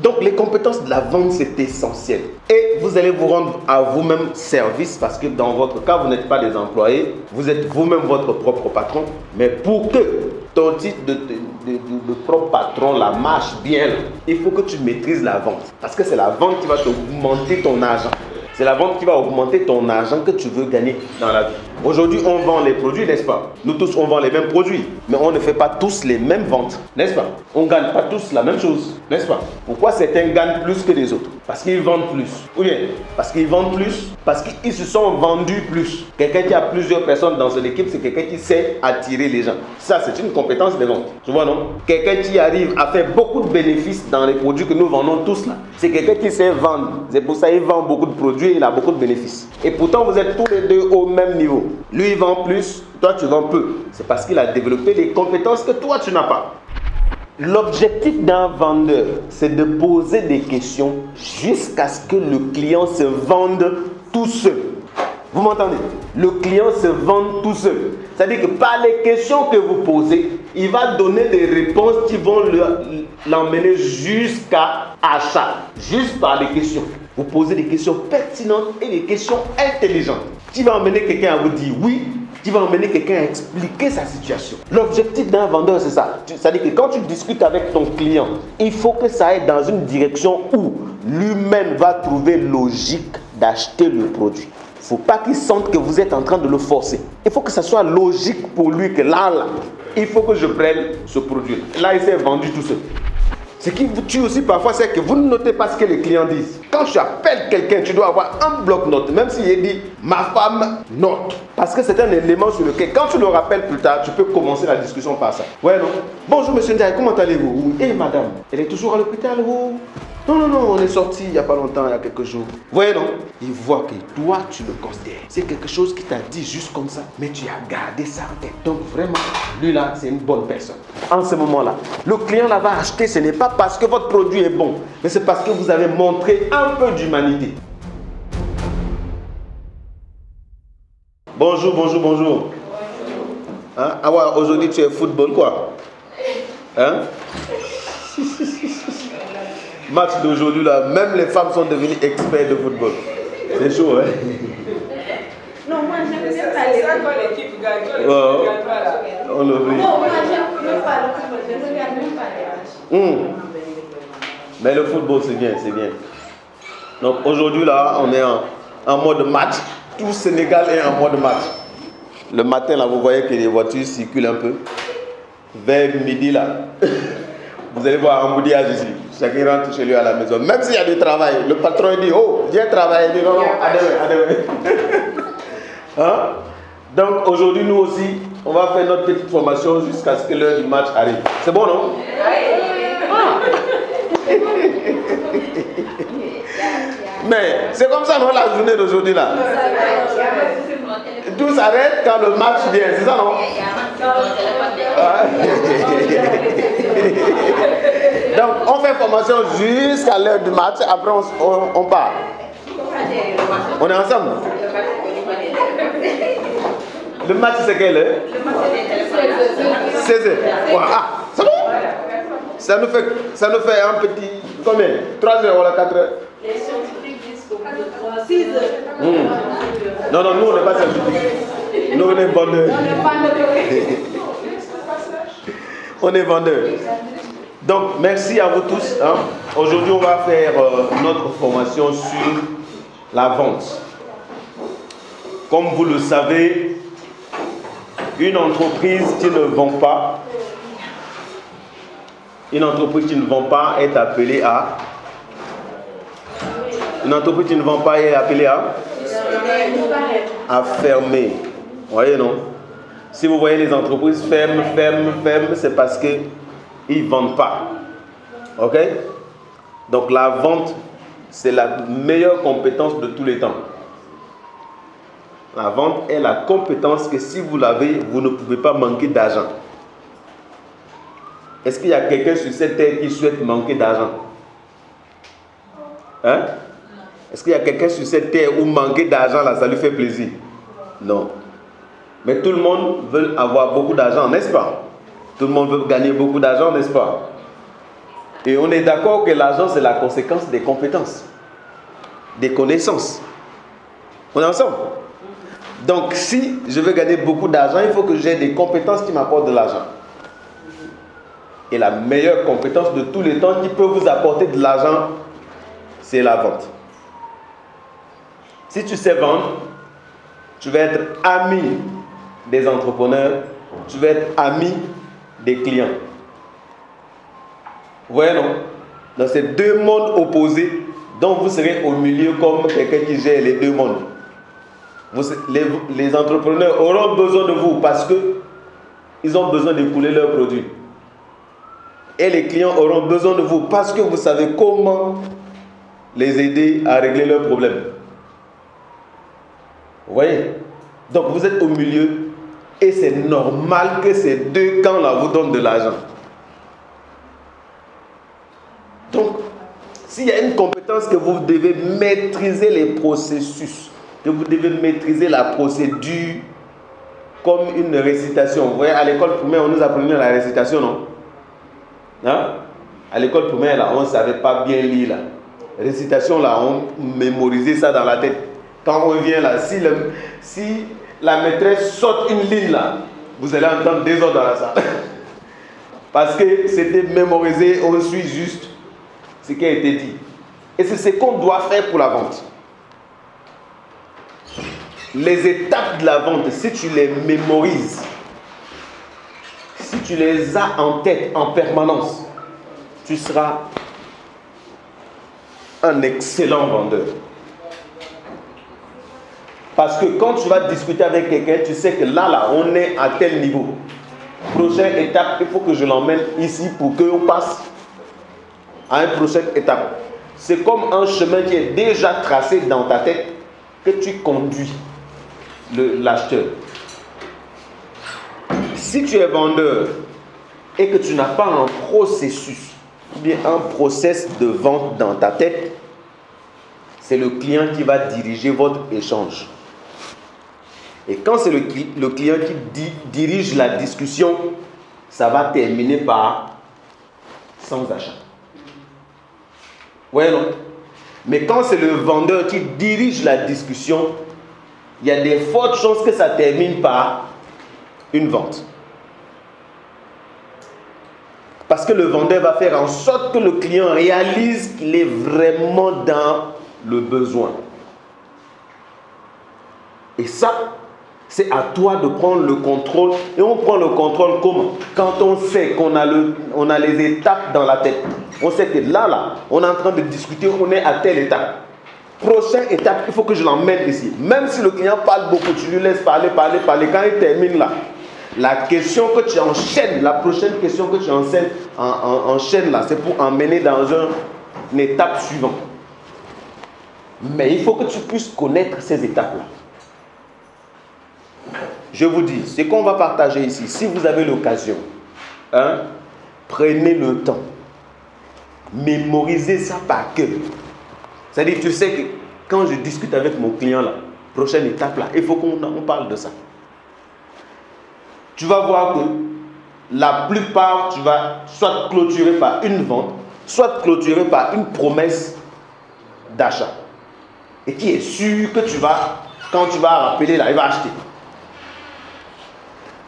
Donc les compétences de la vente, c'est essentiel. Et vous allez vous rendre à vous-même service parce que dans votre cas, vous n'êtes pas des employés, vous êtes vous-même votre propre patron. Mais pour que ton titre de propre patron la marche bien, il faut que tu maîtrises la vente. Parce que c'est la vente qui va t'augmenter ton argent. C'est la vente qui va augmenter ton argent que tu veux gagner dans la vie. Aujourd'hui, on vend les produits, n'est-ce pas? Nous tous, on vend les mêmes produits, mais on ne fait pas tous les mêmes ventes, n'est-ce pas? On ne gagne pas tous la même chose, n'est-ce pas? Pourquoi certains gagnent plus que les autres? Parce qu'ils vendent plus. Ou bien, parce qu'ils vendent plus, parce qu'ils se sont vendus plus. Quelqu'un qui a plusieurs personnes dans son équipe, c'est quelqu'un qui sait attirer les gens. Ça, c'est une compétence de vente. Tu vois, non? Quelqu'un qui arrive à faire beaucoup de bénéfices dans les produits que nous vendons tous là, c'est quelqu'un qui sait vendre. C'est pour ça qu'il vend beaucoup de produits et il a beaucoup de bénéfices. Et pourtant, vous êtes tous les deux au même niveau. Lui, il vend plus, toi, tu vends peu. C'est parce qu'il a développé des compétences que toi, tu n'as pas. L'objectif d'un vendeur, c'est de poser des questions jusqu'à ce que le client se vende tout seul. Vous m'entendez? Le client se vend tout seul. C'est-à-dire que par les questions que vous posez, il va donner des réponses qui vont l'emmener jusqu'à achat. Juste par les questions. Vous posez des questions pertinentes et des questions intelligentes. Qui va emmener quelqu'un à vous dire oui, qui va emmener quelqu'un à expliquer sa situation. L'objectif d'un vendeur, c'est ça. C'est-à-dire que quand tu discutes avec ton client, il faut que ça aille dans une direction où lui-même va trouver logique d'acheter le produit. Il ne faut pas qu'il sente que vous êtes en train de le forcer. Il faut que ça soit logique pour lui que là, il faut que je prenne ce produit. Là, il s'est vendu tout seul. Ce qui vous tue aussi parfois, c'est que vous ne notez pas ce que les clients disent. Quand tu appelles quelqu'un, tu dois avoir un bloc-notes. Même s'il est dit, ma femme note. Parce que c'est un élément sur lequel, quand tu le rappelles plus tard, tu peux commencer la discussion par ça. Ouais, non? Bonjour, monsieur Ndiaye, comment allez-vous? Oui. Eh, madame, elle est toujours à l'hôpital, vous? Non, on est sorti il n'y a pas longtemps, il y a quelques jours. Vous voyez, non? Il voit que toi, tu le considères. C'est quelque chose qui t'a dit juste comme ça, mais tu as gardé ça en tête. Donc vraiment, lui là, c'est une bonne personne. En ce moment-là, le client là va acheter, ce n'est pas parce que votre produit est bon, mais c'est parce que vous avez montré un peu d'humanité. Bonjour. Hein? Ah ouais, aujourd'hui tu es football quoi? Hein? Match d'aujourd'hui là, même les femmes sont devenues experts de football. C'est chaud, hein? Non, moi j'aime pas les ça quand l'équipe gagne. On l'oublie. Non, moi j'aime même pas le football, je ne regarde même pas les matchs. Mais le football c'est bien. Donc aujourd'hui là, on est en mode match. Tout Sénégal est en mode match. Le matin là, vous voyez que les voitures circulent un peu. Vers midi là, vous allez voir un embouteillage ici. Chacun rentre chez lui à la maison. Même s'il y a du travail, le patron dit oh, viens travailler. Il dit non, à demain. Hein? Donc aujourd'hui, nous aussi, on va faire notre petite formation jusqu'à ce que l'heure du match arrive. C'est bon, non? Mais c'est comme ça, non, la journée d'aujourd'hui là. Tout s'arrête quand le match vient, c'est ça, non? Donc, on fait formation jusqu'à l'heure du match, après on part. On est ensemble? Le match, c'est quelle heure? 16h. Ah, c'est bon? Ça nous fait un petit... Combien? 3h ou 4h? Les scientifiques disent qu'au bout de 6 heures. Non, nous on n'est pas scientifiques. Nous on est vendeurs. On est vendeurs. Donc merci à vous tous. Hein. Aujourd'hui on va faire notre formation sur la vente. Comme vous le savez, une entreprise qui ne vend pas, est appelée à... Une entreprise qui ne vend pas est appelée à fermer. Vous voyez, non? Si vous voyez les entreprises ferment, c'est parce qu'ils ne vendent pas. Ok? Donc la vente, c'est la meilleure compétence de tous les temps. La vente est la compétence que si vous l'avez, vous ne pouvez pas manquer d'argent. Est-ce qu'il y a quelqu'un sur cette terre qui souhaite manquer d'argent? Hein? Est-ce qu'il y a quelqu'un sur cette terre où manquer d'argent, là, ça lui fait plaisir? Non. Mais tout le monde veut avoir beaucoup d'argent, n'est-ce pas? Tout le monde veut gagner beaucoup d'argent, n'est-ce pas? Et on est d'accord que l'argent, c'est la conséquence des compétences, des connaissances. On est ensemble? Donc, si je veux gagner beaucoup d'argent, il faut que j'ai des compétences qui m'apportent de l'argent. Et la meilleure compétence de tous les temps qui peut vous apporter de l'argent, c'est la vente. Si tu sais vendre, tu vas être ami des entrepreneurs, tu vas être ami des clients. Vous voyez, non? Dans ces deux mondes opposés, donc vous serez au milieu comme quelqu'un qui gère les deux mondes. Les entrepreneurs auront besoin de vous parce qu'ils ont besoin d'écouler leurs produits. Et les clients auront besoin de vous parce que vous savez comment les aider à régler leurs problèmes. Vous voyez? Donc vous êtes au milieu et c'est normal que ces deux camps-là vous donnent de l'argent. Donc, s'il y a une compétence que vous devez maîtriser les processus, que vous devez maîtriser la procédure comme une récitation. Vous voyez, à l'école primaire, on nous apprenait la récitation, non? Hein? À l'école primaire, là, on ne savait pas bien lire. Là. Récitation, là, on mémorisait ça dans la tête. Quand on vient là, si la maîtresse saute une ligne là, vous allez entendre des autres dans la salle. Parce que c'était mémorisé, on suit juste ce qui a été dit. Et c'est ce qu'on doit faire pour la vente. Les étapes de la vente, si tu les mémorises, si tu les as en tête en permanence, tu seras un excellent vendeur. Parce que quand tu vas discuter avec quelqu'un, tu sais que là, on est à tel niveau. Prochaine étape, il faut que je l'emmène ici pour qu'on passe à une prochaine étape. C'est comme un chemin qui est déjà tracé dans ta tête que tu conduis l'acheteur. Si tu es vendeur et que tu n'as pas un processus ou bien un process de vente dans ta tête, c'est le client qui va diriger votre échange. Et quand c'est le client qui dirige la discussion, ça va terminer par sans achat. Oui, non? Mais quand c'est le vendeur qui dirige la discussion, il y a des fortes chances que ça termine par une vente. Parce que le vendeur va faire en sorte que le client réalise qu'il est vraiment dans le besoin. Et ça, c'est à toi de prendre le contrôle. Et on prend le contrôle comment? Quand on sait qu'on a les étapes dans la tête. On sait que là, on est en train de discuter, on est à telle étape. Prochaine étape, il faut que je l'emmène ici. Même si le client parle beaucoup, tu lui laisses parler. Quand il termine là, la question que tu enchaînes, la prochaine question que tu enchaînes là, c'est pour emmener dans une étape suivante. Mais il faut que tu puisses connaître ces étapes-là. Je vous dis, ce qu'on va partager ici, si vous avez l'occasion, prenez le temps. Mémorisez ça par cœur. C'est-à-dire, tu sais que quand je discute avec mon client là, prochaine étape là, il faut qu'on parle de ça. Tu vas voir que la plupart, tu vas soit clôturer par une vente, soit clôturer par une promesse d'achat. Et qui est sûr que quand tu vas rappeler là, il va acheter.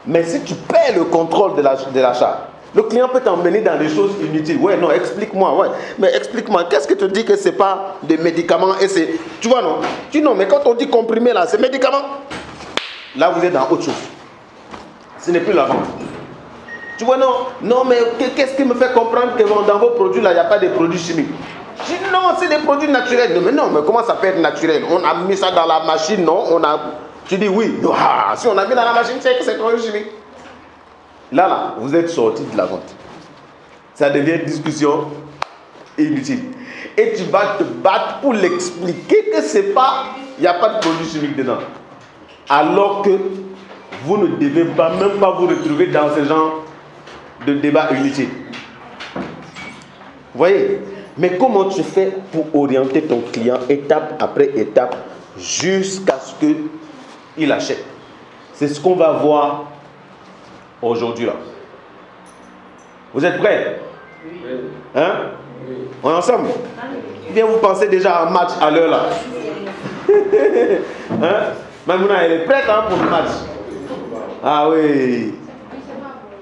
Mais si tu perds le contrôle de l'achat, le client peut t'emmener dans des choses inutiles. Ouais, non, explique-moi. Ouais. Mais explique-moi, qu'est-ce que tu dis que ce n'est pas des médicaments et c'est... Tu vois, non? Tu dis non, mais quand on dit comprimé là, c'est médicament. Là, vous êtes dans autre chose. Ce n'est plus la vente. Tu vois, non, mais qu'est-ce qui me fait comprendre que dans vos produits là, il n'y a pas de produits chimiques? Je dis non, c'est des produits naturels. Mais non, mais comment ça peut être naturel? On a mis ça dans la machine, non? Tu dis oui. Si on a mis dans la machine, c'est que c'est produit chimique. Là, vous êtes sorti de la vente. Ça devient une discussion inutile. Et tu vas te battre pour l'expliquer que c'est pas, il n'y a pas de produit chimique dedans. Alors que vous ne devez même pas vous retrouver dans ce genre de débat inutile. Vous voyez? Mais comment tu fais pour orienter ton client étape après étape jusqu'à ce qu'il achète? C'est ce qu'on va voir aujourd'hui là. Vous êtes prêts? Hein? On est ensemble? Bien, vous pensez déjà à un match à l'heure là. Hein? Mamouna, elle est prête pour le match. Ah oui.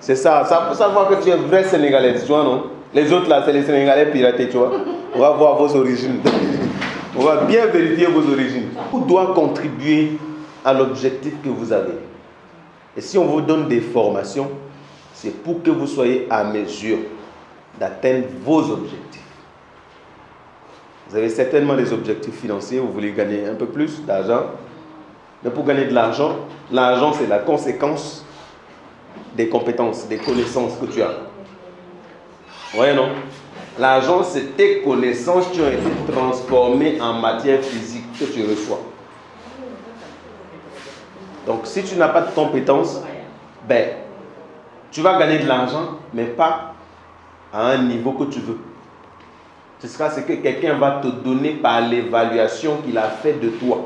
C'est ça. Ça pour savoir que tu es vrai Sénégalais, tu vois, non? Les autres là, c'est les Sénégalais piratés, tu vois. On va voir vos origines. On va bien vérifier vos origines. Tout doit contribuer à l'objectif que vous avez. Et si on vous donne des formations, c'est pour que vous soyez à mesure d'atteindre vos objectifs. Vous avez certainement des objectifs financiers, vous voulez gagner un peu plus d'argent. Mais pour gagner de l'argent, l'argent c'est la conséquence des compétences, des connaissances que tu as. Vous voyez, non? L'argent, c'est tes connaissances qui ont été transformées en matière physique que tu reçois. Donc, si tu n'as pas de compétences, ben, tu vas gagner de l'argent, mais pas à un niveau que tu veux. Ce sera ce que quelqu'un va te donner par l'évaluation qu'il a fait de toi.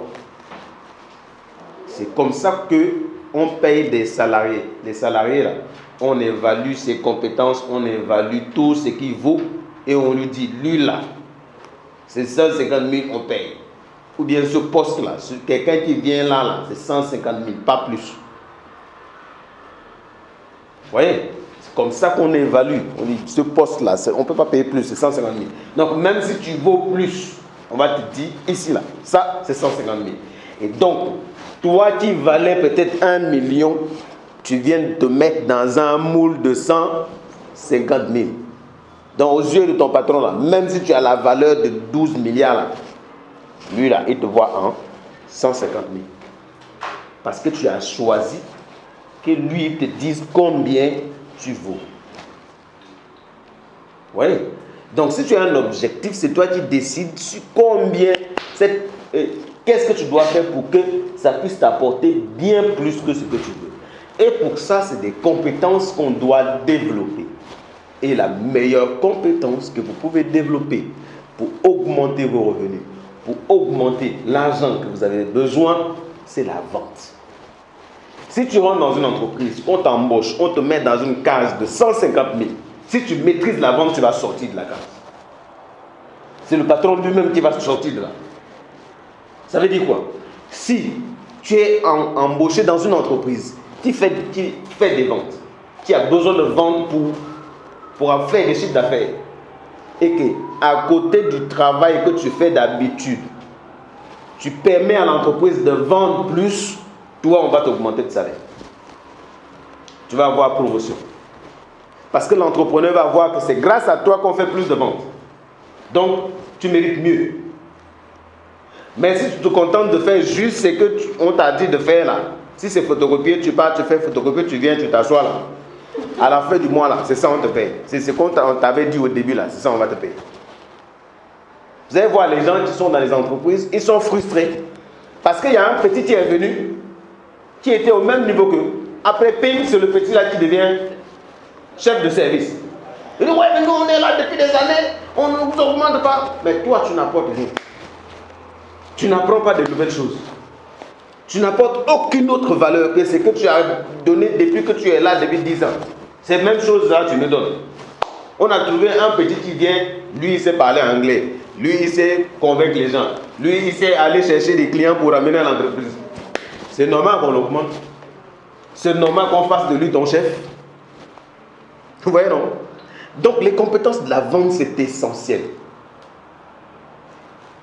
C'est comme ça qu'on paye des salariés. Les salariés, là, on évalue ses compétences, on évalue tout ce qu'il vaut et on lui dit, lui là, c'est 150 000, on paye. Ou bien ce poste-là, quelqu'un qui vient là, c'est 150 000, pas plus. Vous voyez? C'est comme ça qu'on évalue. On dit, ce poste-là, on ne peut pas payer plus, c'est 150 000. Donc même si tu vaux plus, on va te dire, ici là, ça c'est 150 000. Et donc, toi qui valais peut-être 1 million, tu viens de te mettre dans un moule de 150 000. Donc aux yeux de ton patron là, même si tu as la valeur de 12 milliards là, lui là, il te voit en 150 000. Parce que tu as choisi que lui te dise combien tu vaux. Vous voyez? Donc si tu as un objectif, c'est toi qui décides sur combien, qu'est-ce que tu dois faire pour que ça puisse t'apporter bien plus que ce que tu veux. Et pour ça, c'est des compétences qu'on doit développer. Et la meilleure compétence que vous pouvez développer pour augmenter vos revenus, pour augmenter l'argent que vous avez besoin, c'est la vente. Si tu rentres dans une entreprise, on t'embauche, on te met dans une case de 150 000. Si tu maîtrises la vente, tu vas sortir de la case. C'est le patron lui-même qui va sortir de là. Ça veut dire quoi? Si tu es embauché dans une entreprise qui fait des ventes, qui a besoin de vendre pour faire des chiffres d'affaires, et que à côté du travail que tu fais d'habitude, tu permets à l'entreprise de vendre plus, toi on va t'augmenter de salaire. Tu vas avoir promotion. Parce que l'entrepreneur va voir que c'est grâce à toi qu'on fait plus de ventes. Donc, tu mérites mieux. Mais si tu te contentes de faire juste ce qu'on t'a dit de faire là, si c'est photocopier, tu pars, tu fais photocopier, tu viens, tu t'assois là. À la fin du mois là, c'est ça on te paye. C'est ce qu'on t'avait dit au début là, c'est ça on va te payer. Vous allez voir les gens qui sont dans les entreprises, ils sont frustrés. Parce qu'il y a un petit qui est venu, qui était au même niveau qu'eux. Après, ping, c'est le petit là qui devient chef de service. Il dit, ouais, mais nous on est là depuis des années, on ne vous augmente pas. Mais toi, tu n'apportes rien. Tu n'apprends pas de nouvelles choses. Tu n'apportes aucune autre valeur que ce que tu as donné depuis que tu es là depuis 10 ans. Ces mêmes choses-là, tu me donnes. On a trouvé un petit qui vient, lui, il sait parler anglais. Lui, il sait convaincre les gens. Lui, il sait aller chercher des clients pour ramener à l'entreprise. C'est normal qu'on l'augmente. C'est normal qu'on fasse de lui ton chef. Vous voyez, non? Donc, les compétences de la vente, c'est essentiel.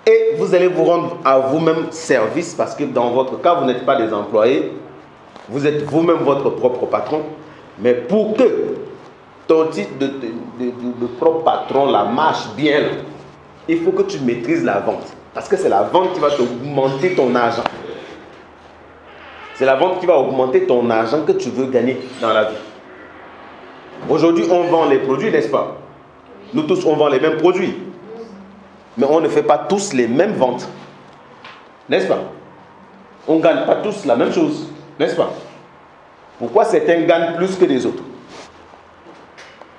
Et vous allez vous rendre à vous-même service parce que dans votre cas, vous n'êtes pas des employés. Vous êtes vous-même votre propre patron. Mais pour que ton titre de propre patron là, marche bien, là, il faut que tu maîtrises la vente. Parce que c'est la vente qui va augmenter ton argent. C'est la vente qui va augmenter ton argent que tu veux gagner dans la vie. Aujourd'hui, on vend les produits, n'est-ce pas? Nous tous, on vend les mêmes produits. Mais on ne fait pas tous les mêmes ventes. N'est-ce pas? On ne gagne pas tous la même chose. N'est-ce pas? Pourquoi certains gagnent plus que les autres?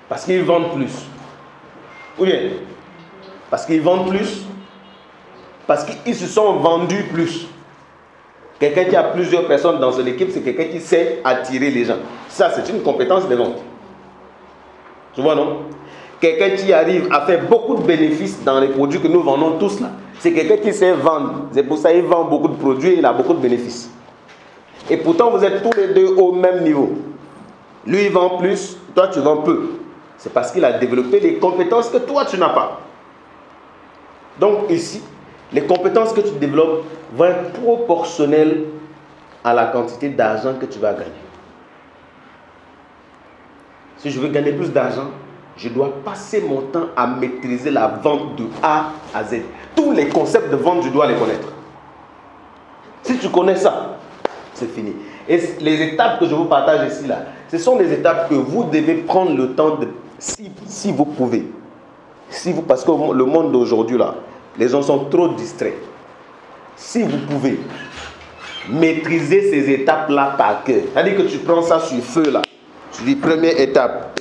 Parce qu'ils vendent plus. Ou bien, parce qu'ils vendent plus. Parce qu'ils se sont vendus plus. Quelqu'un qui a plusieurs personnes dans son équipe, c'est quelqu'un qui sait attirer les gens. Ça, c'est une compétence de vente. Tu vois, non? quelqu'un qui arrive à faire beaucoup de bénéfices dans les produits que nous vendons tous là. C'est quelqu'un qui sait vendre. C'est pour ça qu'il vend beaucoup de produits et il a beaucoup de bénéfices. Et pourtant, vous êtes tous les deux au même niveau. Lui, il vend plus, toi, tu vends peu. C'est parce qu'il a développé les compétences que toi, tu n'as pas. Donc ici, les compétences que tu développes vont être proportionnelles à la quantité d'argent que tu vas gagner. Si je veux gagner plus d'argent, je dois passer mon temps à maîtriser la vente de A à Z. Tous les concepts de vente, je dois les connaître. Si tu connais ça, c'est fini. Et les étapes que je vous partage ici, là, ce sont des étapes que vous devez prendre le temps de, si vous pouvez. Parce que le monde d'aujourd'hui, là, les gens sont trop distraits. Si vous pouvez maîtriser ces étapes-là par cœur, c'est-à-dire que tu prends ça sur feu, là. Tu dis première étape,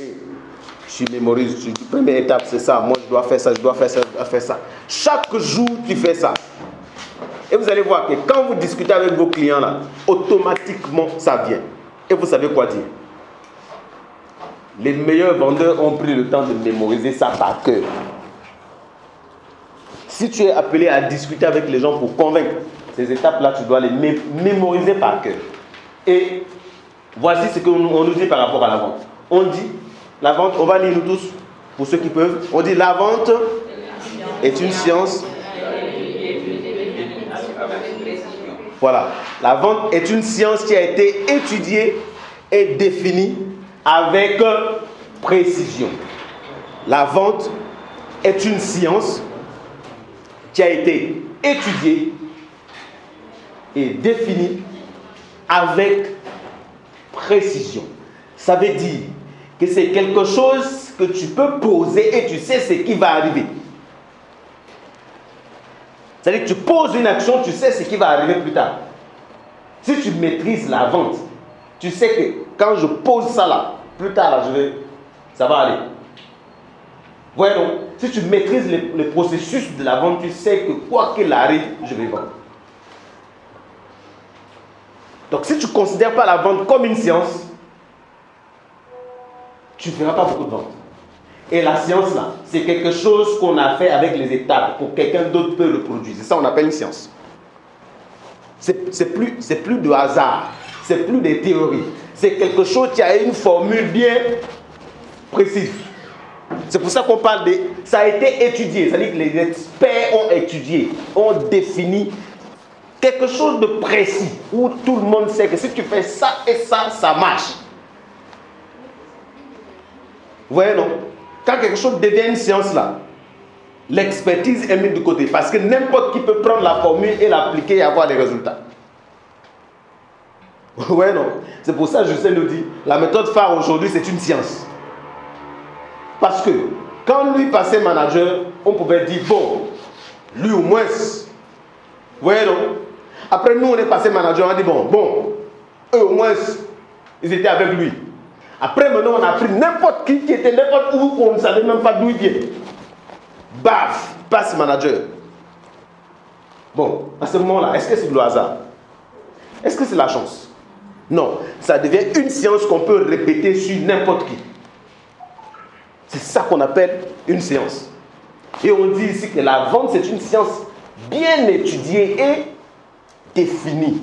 tu mémorises. Tu dis première étape, c'est ça. Moi, je dois faire ça, je dois faire ça, je dois faire ça. Chaque jour, tu fais ça. Et vous allez voir que quand vous discutez avec vos clients, là, automatiquement, ça vient. Et vous savez quoi dire. Les meilleurs vendeurs ont pris le temps de mémoriser ça par cœur. Si tu es appelé à discuter avec les gens pour convaincre, ces étapes-là, tu dois les mémoriser par cœur. Et voici ce qu'on nous dit par rapport à la vente. On dit, la vente, on va lire nous tous, pour ceux qui peuvent. On dit, la vente est une science. Voilà. La vente est une science qui a été étudiée et définie avec précision. La vente est une science qui a été étudiée et définie avec précision. Ça veut dire que c'est quelque chose que tu peux poser et tu sais ce qui va arriver. C'est-à-dire que tu poses une action, tu sais ce qui va arriver plus tard. Si tu maîtrises la vente, tu sais que quand je pose ça là, plus tard là, ça va aller. Voyez donc, si tu maîtrises le processus de la vente, tu sais que quoi qu'il arrive, je vais vendre. Donc si tu ne considères pas la vente comme une science, tu ne feras pas beaucoup de ventes. Et la science là, c'est quelque chose qu'on a fait avec les étapes pour que quelqu'un d'autre peut le produire. C'est ça qu'on appelle une science. C'est plus de hasard, c'est plus des théories. C'est quelque chose qui a une formule bien précise. C'est pour ça qu'on parle de... Ça a été étudié, c'est-à-dire que les experts ont étudié, ont défini quelque chose de précis, où tout le monde sait que si tu fais ça et ça, ça marche. Vous voyez, non? Quand quelque chose devient une science là, l'expertise est mise de côté parce que n'importe qui peut prendre la formule et l'appliquer et avoir les résultats. Ouais, non. C'est pour ça que je sais nous dire, la méthode phare aujourd'hui, c'est une science. Parce que quand lui passait manager, on pouvait dire, bon, lui au moins, vous voyez, non? Après nous, on est passé manager, on a dit, bon, eux au moins, ils étaient avec lui. Après, maintenant, on a pris n'importe qui était n'importe où, on ne savait même pas d'où il vient. Baf, passe manager. Bon, à ce moment-là, est-ce que c'est le hasard? Est-ce que c'est la chance? Non, ça devient une science qu'on peut répéter sur n'importe qui. C'est ça qu'on appelle une science. Et on dit ici que la vente, c'est une science bien étudiée et définie.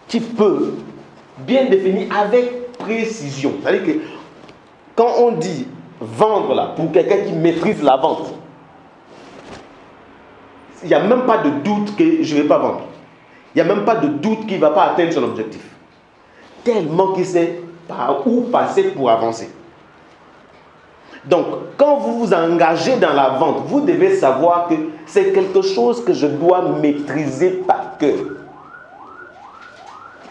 Qui peut bien définir avec précision. C'est-à-dire que quand on dit vendre là, pour quelqu'un qui maîtrise la vente, il n'y a même pas de doute que je ne vais pas vendre. Il n'y a même pas de doute qu'il ne va pas atteindre son objectif. Tellement qu'il sait par où passer pour avancer. Donc, quand vous vous engagez dans la vente, vous devez savoir que c'est quelque chose que je dois maîtriser par cœur.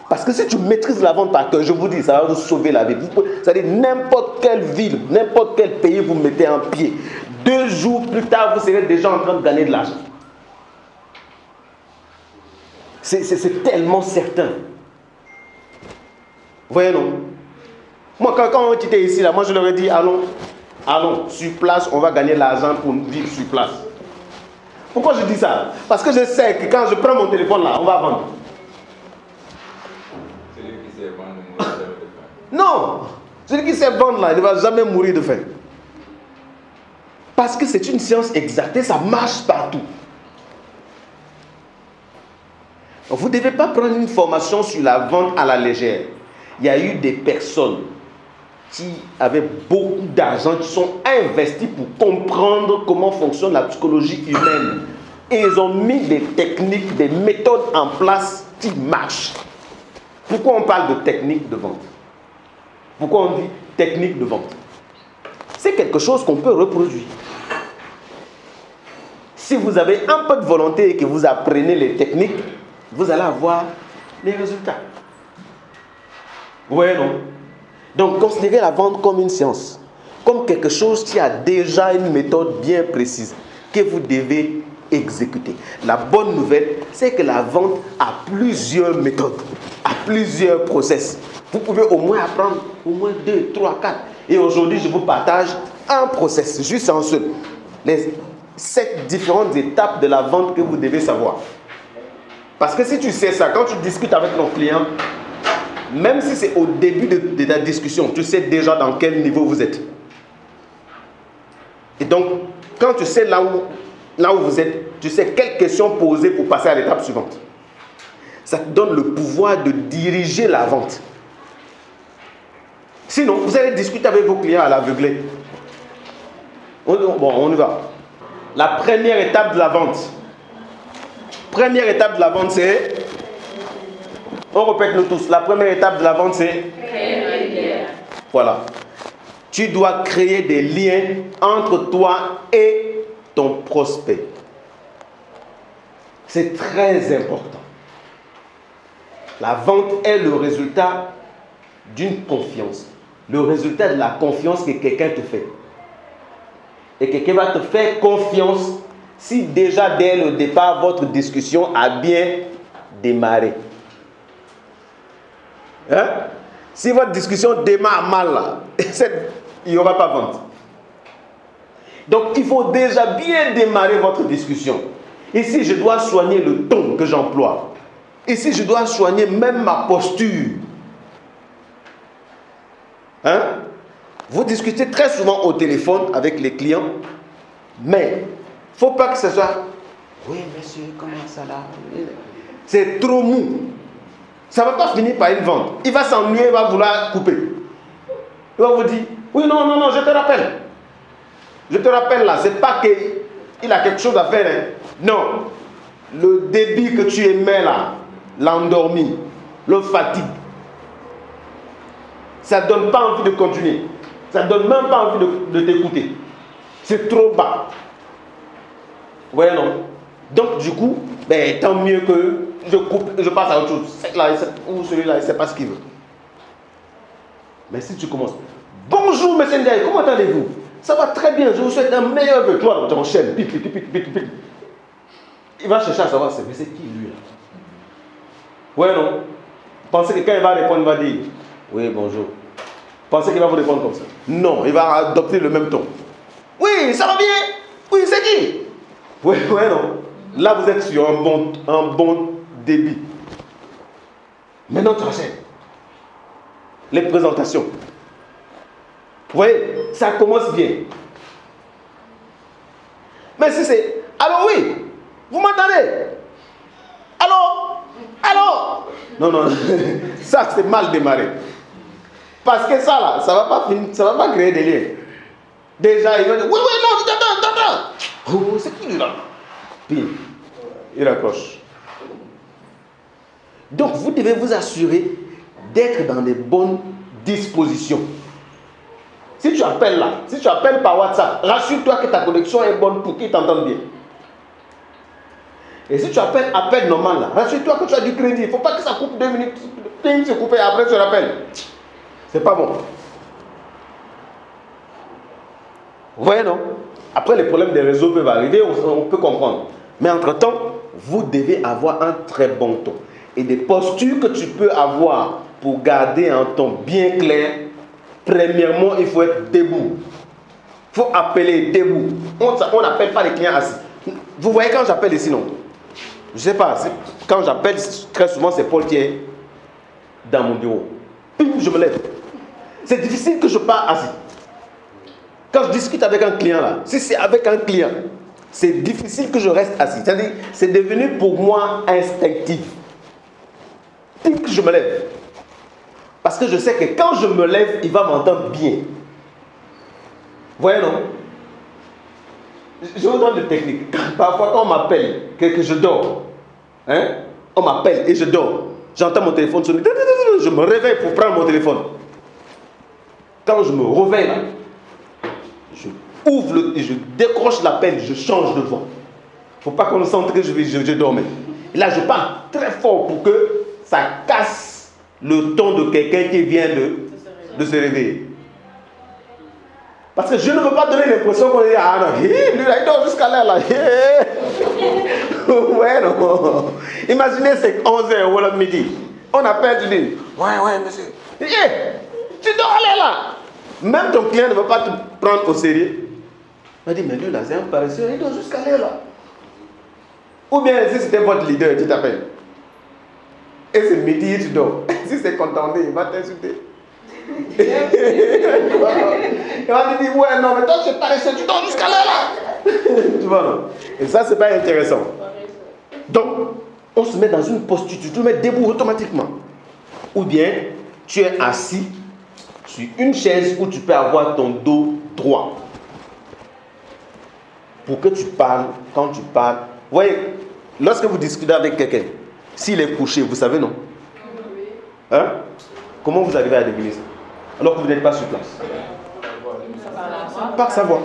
Parce que si tu maîtrises la vente par cœur, je vous dis, ça va vous sauver la vie. C'est-à-dire n'importe quelle ville, n'importe quel pays vous mettez en pied. 2 jours plus tard, vous serez déjà en train de gagner de l'argent. C'est tellement certain. Vous voyez, non? Moi, quand on était ici, là, moi je leur ai dit, allons, sur place, on va gagner l'argent pour vivre sur place. Pourquoi je dis ça? Parce que je sais que quand je prends mon téléphone là, on va vendre. Celui qui sait vendre ne mourra jamais de faim. Non! Celui qui sait vendre là, il ne va jamais mourir de faim. Parce que c'est une science exacte et ça marche partout. Vous ne devez pas prendre une formation sur la vente à la légère. Il y a eu des personnes qui avaient beaucoup d'argent, qui sont investis pour comprendre comment fonctionne la psychologie humaine. Et ils ont mis des techniques, des méthodes en place qui marchent. Pourquoi on parle de technique de vente? Pourquoi on dit technique de vente? C'est quelque chose qu'on peut reproduire. Si vous avez un peu de volonté et que vous apprenez les techniques, vous allez avoir les résultats. Oui, non? Donc, considérez la vente comme une science, comme quelque chose qui a déjà une méthode bien précise que vous devez exécuter. La bonne nouvelle, c'est que la vente a plusieurs méthodes, a plusieurs process. Vous pouvez au moins apprendre au moins 2, 3, 4. Et aujourd'hui, je vous partage un process, juste un seul. Les 7 différentes étapes de la vente que vous devez savoir. Parce que si tu sais ça, quand tu discutes avec ton client, même si c'est au début de ta discussion, tu sais déjà dans quel niveau vous êtes. Et donc, quand tu sais là où vous êtes, tu sais quelles questions poser pour passer à l'étape suivante. Ça te donne le pouvoir de diriger la vente. Sinon, vous allez discuter avec vos clients à l'aveuglé. Bon, on y va. La première étape de la vente. Première étape de la vente, c'est... On répète nous tous. La première étape de la vente, c'est... Voilà. Tu dois créer des liens entre toi et ton prospect. C'est très important. La vente est le résultat d'une confiance. Le résultat de la confiance que quelqu'un te fait. Et quelqu'un va te faire confiance si déjà dès le départ, votre discussion a bien démarré. Hein? Si votre discussion démarre mal, là, il n'y aura pas vente. Donc, il faut déjà bien démarrer votre discussion. Ici, je dois soigner le ton que j'emploie. Ici, je dois soigner même ma posture. Hein? Vous discutez très souvent au téléphone avec les clients, mais il ne faut pas que ce soit « Oui, monsieur, comment ça là ?» C'est trop mou. Ça ne va pas finir par une vente. Il va s'ennuyer, il va vouloir couper. Il va vous dire « Oui, non, non, non, je te rappelle. Je te rappelle là, c'est pas qu'il a quelque chose à faire. Hein. Non. Le débit que tu émets là, l'endormi, le fatigue, ça ne donne pas envie de continuer. Ça ne donne même pas envie de t'écouter. C'est trop bas. Ouais, non. Donc, du coup, ben, tant mieux que je coupe, je passe à autre chose. Ou celui-là, il ne sait pas ce qu'il veut. Mais si tu commences, bonjour, monsieur Ndiaye, comment allez-vous? Ça va très bien, je vous souhaite un meilleur vœu. Toi, tu enchaînes, pic. Il va chercher à savoir, c'est qui lui là? Ouais, non. Pensez que quand il va répondre, il va dire, oui, bonjour. Pensez qu'il va vous répondre comme ça? Non, il va adopter le même ton. Oui, ça va bien? Oui, c'est qui? Oui, non. Là, vous êtes sur un bon débit. Maintenant, tu enchaînes. Les présentations. Vous voyez, ça commence bien. Mais si c'est... Allô, oui, vous m'entendez? Allô? Non, ça c'est mal démarré. Parce que ça là, ça va pas créer des liens. Déjà, il va dire, oui, non, t'attends. Oh, c'est qui lui là? Puis, il raccroche. Donc, vous devez vous assurer d'être dans des bonnes dispositions. Si tu appelles là, si tu appelles par WhatsApp, rassure-toi que ta connexion est bonne pour qu'ils t'entendent bien. Et si tu appelles appel normal là, rassure-toi que tu as du crédit. Il ne faut pas que ça coupe 2 minutes. 2 minutes, c'est coupé, après tu rappelles. C'est pas bon. Vous voyez, non? Après, les problèmes des réseaux peuvent arriver, on peut comprendre. Mais entre-temps, vous devez avoir un très bon ton. Et des postures que tu peux avoir pour garder un ton bien clair. Premièrement, il faut être debout. Il faut appeler debout. On n'appelle pas les clients assis. Vous voyez quand j'appelle ici, non? Je ne sais pas. Quand j'appelle, très souvent, c'est Paul qui est dans mon bureau. Je me lève. C'est difficile que je parte assis. Quand je discute avec un client là, si c'est avec un client, c'est difficile que je reste assis. C'est-à-dire, c'est devenu pour moi instinctif. Dès que je me lève. Parce que je sais que quand je me lève, il va m'entendre bien. Vous voyez, non? Je vous donne une technique. Parfois, quand on m'appelle, que je dors, hein, on m'appelle et je dors, j'entends mon téléphone sonner, je me réveille pour prendre mon téléphone. Quand je me réveille là, je ouvre et je décroche l'appel, je change de voix. Il ne faut pas qu'on sente que je dormais. Et là, je parle très fort pour que ça casse le ton de quelqu'un qui vient de se réveiller. Parce que je ne veux pas donner l'impression qu'on dit, ah non, lui là, il dort jusqu'à l'heure là. Ouais, non. Imaginez, c'est 11h ou le midi. On appelle, tu dis, ouais, monsieur. Tu dors à l'heure là. Même ton client ne veut pas te prendre au sérieux. Il m'a dit, mais lui là, c'est un paresseux, il dort jusqu'à l'heure là. Ou bien, si c'était votre leader, tu t'appelles. Et c'est midi, tu dors. Si c'est contenté, il va t'insulter. Il va te dire, ouais, non, mais toi, tu es paresseux, tu dors jusqu'à l'heure là. Tu vois, non? Et ça, c'est pas intéressant. Donc, on se met dans une posture, tu te mets debout automatiquement. Ou bien, tu es assis sur une chaise où tu peux avoir ton dos droit. Pour que tu parles, quand tu parles. Vous voyez, lorsque vous discutez avec quelqu'un, s'il est couché, vous savez, non? Hein? Comment vous arrivez à deviner ça? Alors que vous n'êtes pas sur place. Par sa voix.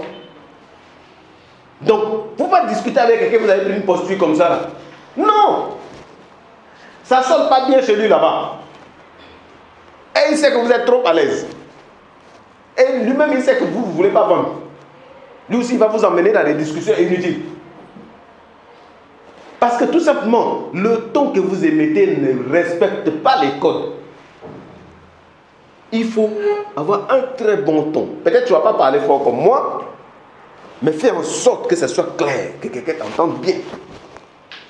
Donc, vous ne pouvez pas discuter avec quelqu'un, vous avez pris une posture comme ça là. Non! Ça ne sonne pas bien chez lui là-bas. Et il sait que vous êtes trop à l'aise. Et lui-même, il sait que vous ne voulez pas vendre. Lui aussi, il va vous emmener dans des discussions inutiles. Parce que tout simplement, le ton que vous émettez ne respecte pas les codes. Il faut avoir un très bon ton. Peut-être que tu ne vas pas parler fort comme moi, mais fais en sorte que ce soit clair, que quelqu'un t'entende bien.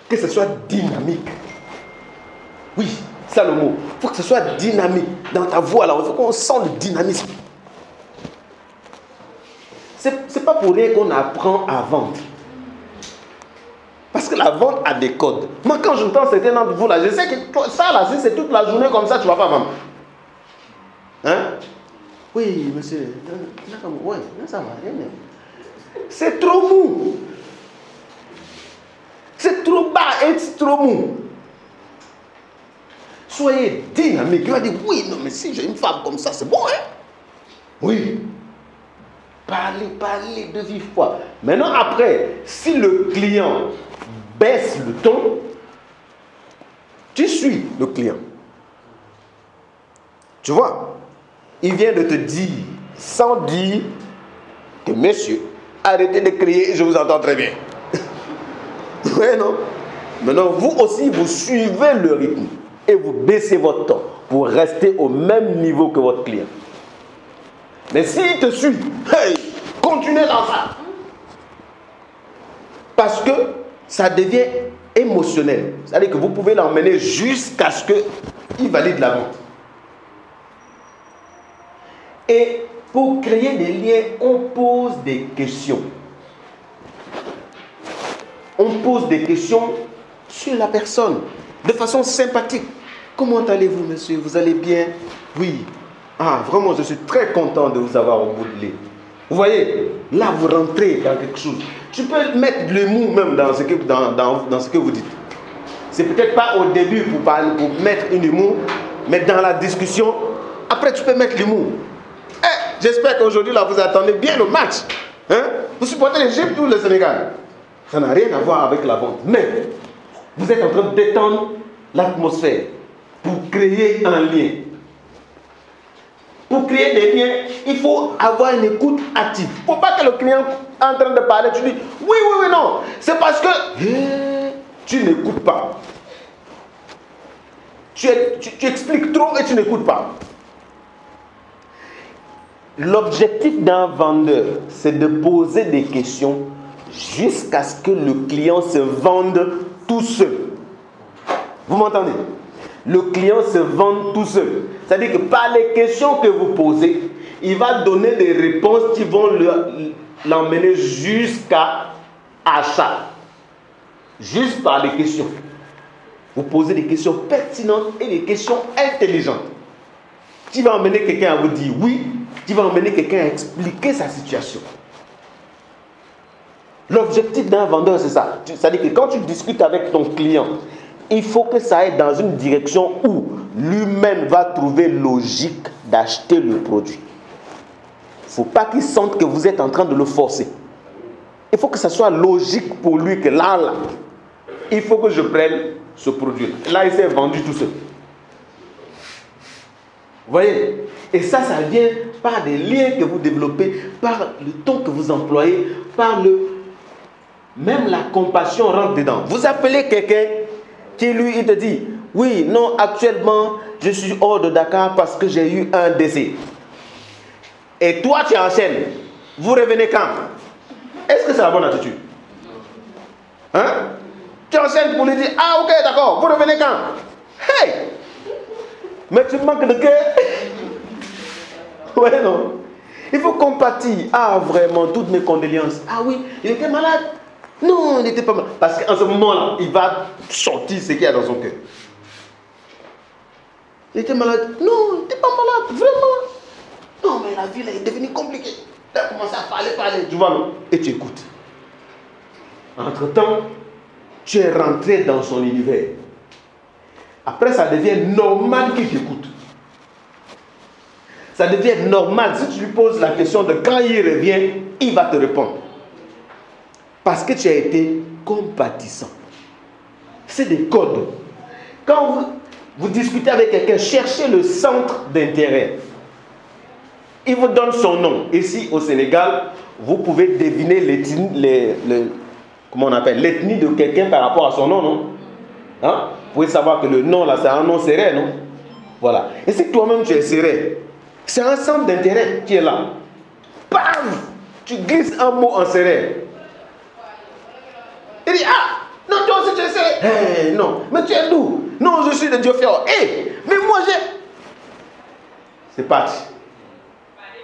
Que ce soit dynamique. Oui, c'est ça le mot. Il faut que ce soit dynamique. Dans ta voix, là, il faut qu'on sente le dynamisme. C'est pas pour rien qu'on apprend à vendre. Parce que la vente a des codes. Moi, quand j'entends certains d'entre vous, là, je sais que ça, là, si c'est toute la journée comme ça, tu ne vas pas vendre. Hein? Oui, monsieur. Oui, ça va. C'est trop mou. C'est trop bas et c'est trop mou. Soyez dynamique. Il va dire, oui, non, mais si j'ai une femme comme ça, c'est bon, hein? Oui. Parlez de vive voix. Maintenant, après, si le client baisse le ton, tu suis le client. Tu vois? Il vient de te dire, sans dire que monsieur, arrêtez de crier, je vous entends très bien. Oui, non? Maintenant, vous aussi, vous suivez le rythme et vous baissez votre ton pour rester au même niveau que votre client. Mais s'il te suit, hey, continuez dans ça. Parce que ça devient émotionnel. C'est-à-dire que vous pouvez l'emmener jusqu'à ce qu'il valide la vente. Et pour créer des liens, on pose des questions. On pose des questions sur la personne, de façon sympathique. Comment allez-vous, monsieur? Vous allez bien? Oui. Ah, vraiment, je suis très content de vous avoir au bout de l'île. Vous voyez, là, vous rentrez dans quelque chose. Tu peux mettre le mot même dans ce que vous dites. C'est peut-être pas au début pour mettre une humour, mais dans la discussion, après, tu peux mettre l'humour. J'espère qu'aujourd'hui, là, vous attendez bien le match. Hein? Vous supportez l'Égypte ou le Sénégal? Ça n'a rien à voir avec la vente. Mais vous êtes en train de détendre l'atmosphère pour créer un lien. Pour créer des liens, il faut avoir une écoute active. Il ne faut pas que le client est en train de parler, tu dis oui, non. C'est parce que tu n'écoutes pas. Tu expliques trop et tu n'écoutes pas. L'objectif d'un vendeur, c'est de poser des questions jusqu'à ce que le client se vende tout seul. Vous m'entendez? Le client se vend tout seul. C'est-à-dire que par les questions que vous posez, il va donner des réponses qui vont l'emmener jusqu'à achat. Juste par les questions. Vous posez des questions pertinentes et des questions intelligentes. Qui va emmener quelqu'un à vous dire oui, qui va emmener quelqu'un à expliquer sa situation. L'objectif d'un vendeur, c'est ça. C'est-à-dire que quand tu discutes avec ton client, il faut que ça aille dans une direction où lui-même va trouver logique d'acheter le produit. Il ne faut pas qu'il sente que vous êtes en train de le forcer. Il faut que ça soit logique pour lui que là, il faut que je prenne ce produit-là. Là, il s'est vendu tout seul. Vous voyez? Et ça vient par des liens que vous développez, par le ton que vous employez, même la compassion rentre dedans. Vous appelez quelqu'un qui lui, il te dit, oui, non, actuellement, je suis hors de Dakar parce que j'ai eu un décès. Et toi, tu enchaînes. Vous revenez quand? Est-ce que c'est la bonne attitude? Hein? Tu enchaînes pour lui dire, ah ok, d'accord, vous revenez quand? Hey! Mais tu manques de cœur. Ouais, non. Il faut compatir. Ah, vraiment, toutes mes condoléances. Ah oui, il était malade. Non, il n'était pas malade. Parce qu'en ce moment-là, il va sortir ce qu'il y a dans son cœur. Il était malade. Non, il n'était pas malade, vraiment. Non, mais la vie là est devenue compliquée. Il a commencé à parler. Tu vois, non? Et tu écoutes. Entre-temps, tu es rentré dans son univers. Après, ça devient normal qu'il t'écoute. Ça devient normal. Si tu lui poses la question de quand il revient, il va te répondre. Parce que tu as été compatissant. C'est des codes. Quand vous discutez avec quelqu'un, cherchez le centre d'intérêt. Il vous donne son nom. Ici, au Sénégal, vous pouvez deviner comment on appelle, l'ethnie de quelqu'un par rapport à son nom, non? Hein? Vous pouvez savoir que le nom, là, c'est un nom serré, non? Voilà. Et si toi-même, tu es serré, c'est un centre d'intérêt qui est là. Bam! Tu glisses un mot en serré. Il dit, ah! Non, toi aussi, tu es serré. Hey, non, mais tu es d'où? Non, je suis de Diofior. Hey, mais moi, j'ai... C'est parti.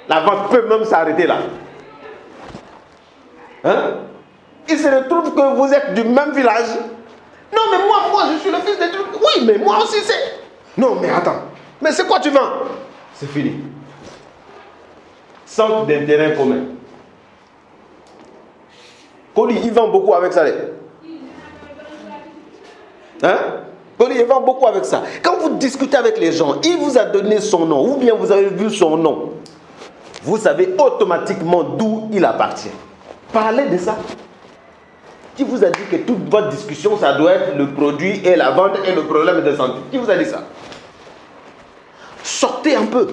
La vente peut même s'arrêter là. Hein? Il se retrouve que vous êtes du même village. Non, mais moi, je suis le fils de Dieu. Oui, mais moi aussi, c'est... Non, mais attends. Mais c'est quoi tu vends? C'est fini. Centre d'intérêt commun. Coli, il vend beaucoup avec ça. Hein? Coli, il vend beaucoup avec ça. Quand vous discutez avec les gens, il vous a donné son nom, ou bien vous avez vu son nom. Vous savez automatiquement d'où il appartient. Parlez de ça. Qui vous a dit que toute votre discussion, ça doit être le produit et la vente et le problème de santé? Qui vous a dit ça? Sortez un peu.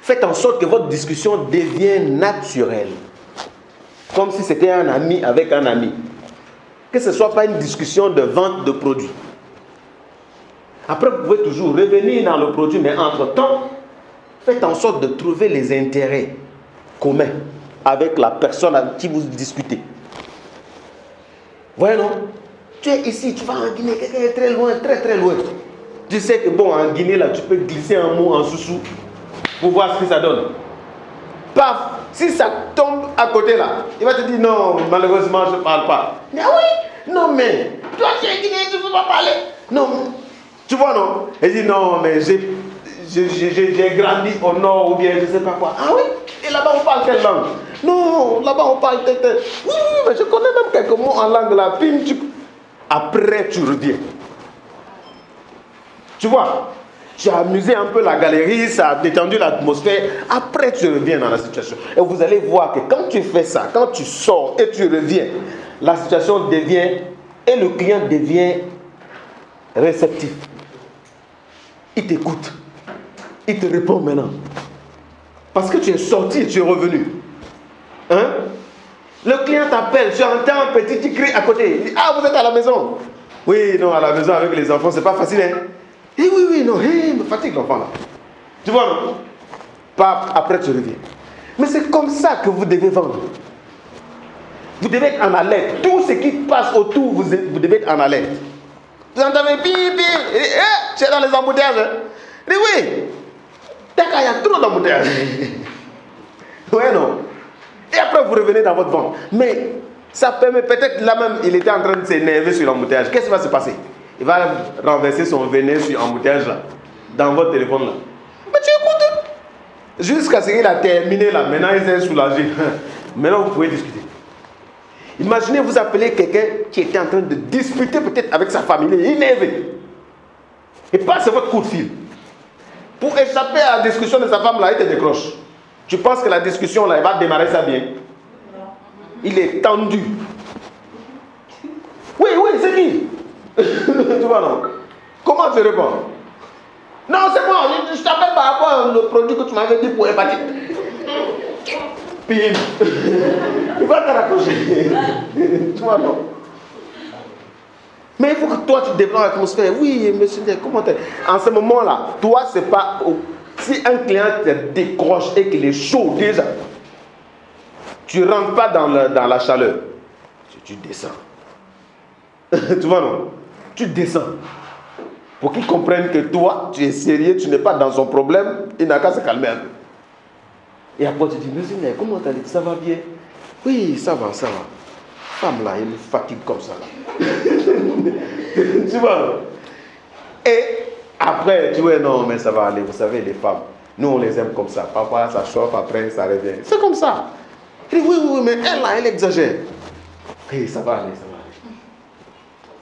Faites en sorte que votre discussion devienne naturelle. Comme si c'était un ami avec un ami. Que ce ne soit pas une discussion de vente de produits. Après, vous pouvez toujours revenir dans le produit, mais entre-temps, faites en sorte de trouver les intérêts communs avec la personne avec qui vous discutez. Voyez, non? Tu es ici, tu vas en Guinée, quelqu'un est très loin, très très loin. Tu sais que bon, en Guinée, là, tu peux glisser un mot en sous-sous pour voir ce que ça donne. Paf! Si ça tombe à côté là, il va te dire non, malheureusement, je ne parle pas. Mais ah oui! Non, mais toi, tu es Guinéen, tu ne peux pas parler. Non, tu vois, non? Il dit non, mais j'ai grandi au nord ou bien je ne sais pas quoi. Ah oui? Et là-bas, on parle quelle langue? Non, là-bas, on parle telle. Oui, mais je connais même quelques mots en langue là. Après, tu reviens. Tu vois? Tu as amusé un peu la galerie, ça a détendu l'atmosphère. Après, tu reviens dans la situation. Et vous allez voir que quand tu fais ça, quand tu sors et tu reviens, la situation devient, et le client devient réceptif. Il t'écoute. Il te répond maintenant. Parce que tu es sorti et tu es revenu. Hein? Le client t'appelle, tu entends un petit cri à côté. Il dit, ah, vous êtes à la maison? Oui, non, à la maison avec les enfants, c'est pas facile, hein? Eh oui, non, il me fatigue l'enfant là. Tu vois, non? Pas après tu reviens. Mais c'est comme ça que vous devez vendre. Vous devez être en alerte. Tout ce qui passe autour, vous devez être en alerte. Vous entendez, tu es dans les embouteillages. Hein? Oui. D'accord, il y a trop d'embouteillages. Ouais, non. Et après, vous revenez dans votre vente. Mais ça permet, peut-être là même, il était en train de s'énerver sur l'embouteillage. Qu'est-ce qui va se passer? Il va renverser son venin sur l'embouteillage là, dans votre téléphone là. Mais tu écoutes. Jusqu'à ce qu'il a terminé là, maintenant il s'est soulagé. Maintenant, vous pouvez discuter. Imaginez, vous appelez quelqu'un qui était en train de discuter peut-être avec sa famille, il est énervé. Et passe votre coup de fil. Pour échapper à la discussion de sa femme là, il te décroche. Tu penses que la discussion là, il va démarrer ça bien? Il est tendu. Oui, c'est qui? Tu vois, non? Comment tu réponds? Non, c'est bon, je t'appelle par rapport au produit que tu m'avais dit pour l'hépatite. Pile. Il va te raccrocher. Tu vois, non? Mais il faut que toi, tu développes l'atmosphère. Oui, monsieur, comment t'es? En ce moment-là, toi, c'est pas... Si un client te décroche et qu'il est chaud déjà, tu ne rentres pas dans la chaleur. Tu descends. Tu vois, non? Tu descends. Pour qu'il comprenne que toi, tu es sérieux, tu n'es pas dans son problème, il n'a qu'à se calmer un peu. Et après, tu dis, monsieur, comment t'as dit? Ça va bien? Oui, ça va. Femme là, elle me fatigue comme ça là. Tu vois? Et après, tu vois, non, mais ça va aller. Vous savez, les femmes, nous on les aime comme ça. Parfois ça chauffe, après ça revient. C'est comme ça. Il dit, oui, mais elle là, elle exagère. Et ça va aller.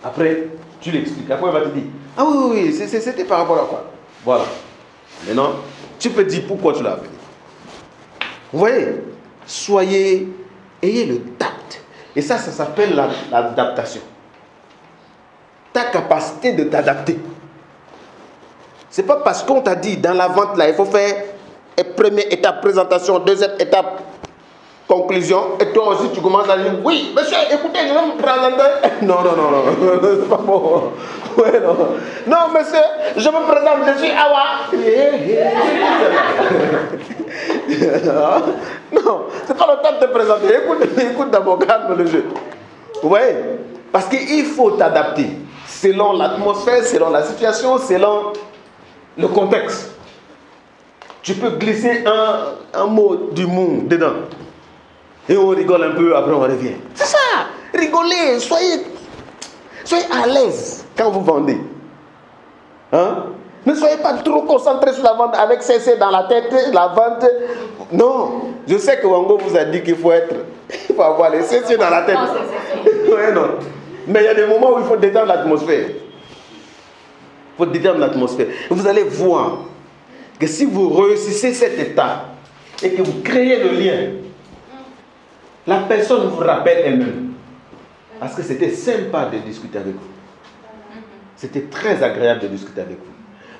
Après, tu l'expliques. Après, elle va te dire, ah oui, c'était par rapport à quoi? Voilà. Maintenant, tu peux dire pourquoi tu l'as fait. Vous voyez, ayez le tact. Et ça s'appelle l'adaptation. Ta capacité de t'adapter. C'est pas parce qu'on t'a dit dans la vente là, il faut faire première étape présentation, deuxième étape conclusion, et toi aussi tu commences à dire oui, monsieur, écoutez, je vais me présenter. Non, c'est pas bon. Ouais, non, monsieur, je me présente, je suis Awa. Non, c'est pas le temps de te présenter. Écoute d'abord, calme le jeu. Vous voyez? Parce qu'il faut t'adapter selon l'atmosphère, selon la situation, selon le contexte. Tu peux glisser un mot du monde dedans. Et on rigole un peu, après on revient. C'est ça. Rigolez, soyez à l'aise quand vous vendez. Hein? Ne soyez pas trop concentrés sur la vente avec CC dans la tête, la vente. Non. Je sais que Wango vous a dit qu'il faut avoir les CC dans la tête. Ouais, non. Mais il y a des moments où il faut détendre l'atmosphère. Il faut détendre l'atmosphère. Vous allez voir que si vous réussissez cet état et que vous créez le lien, la personne vous rappelle elle-même. Parce que c'était sympa de discuter avec vous. C'était très agréable de discuter avec vous.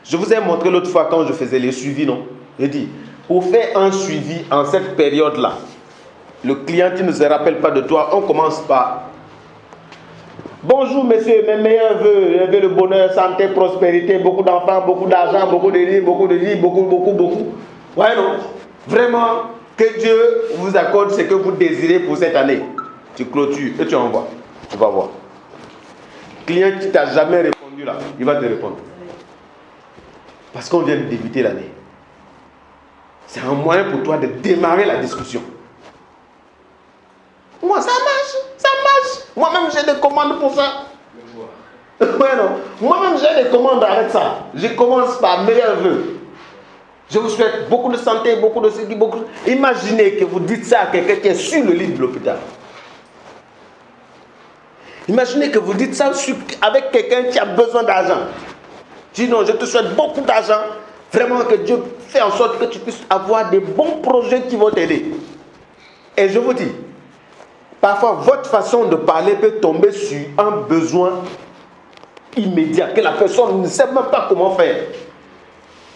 Je vous ai montré l'autre fois quand je faisais les suivis, non? J'ai dit, pour faire un suivi en cette période-là, le client qui ne se rappelle pas de toi, on commence par bonjour monsieur, mes meilleurs vœux, le bonheur, santé, prospérité, beaucoup d'enfants, beaucoup d'argent, beaucoup de livres, beaucoup. Ouais, non? Vraiment, que Dieu vous accorde ce que vous désirez pour cette année. Tu clôtures et tu envoies. Tu vas voir. Client qui t'a jamais répondu là, il va te répondre. Parce qu'on vient de débuter l'année. C'est un moyen pour toi de démarrer la discussion. Moi, ça marche. Moi-même, j'ai des commandes pour ça. Ouais, non. Moi-même, j'ai des commandes avec ça. Je commence par meilleurs vœux. Je vous souhaite beaucoup de santé, beaucoup de sécurité, beaucoup. Imaginez que vous dites ça à quelqu'un qui est sur le lit de l'hôpital. Imaginez que vous dites ça avec quelqu'un qui a besoin d'argent. Dis non, je te souhaite beaucoup d'argent. Vraiment que Dieu fait en sorte que tu puisses avoir des bons projets qui vont t'aider. Et je vous dis, parfois votre façon de parler peut tomber sur un besoin immédiat que la personne ne sait même pas comment faire.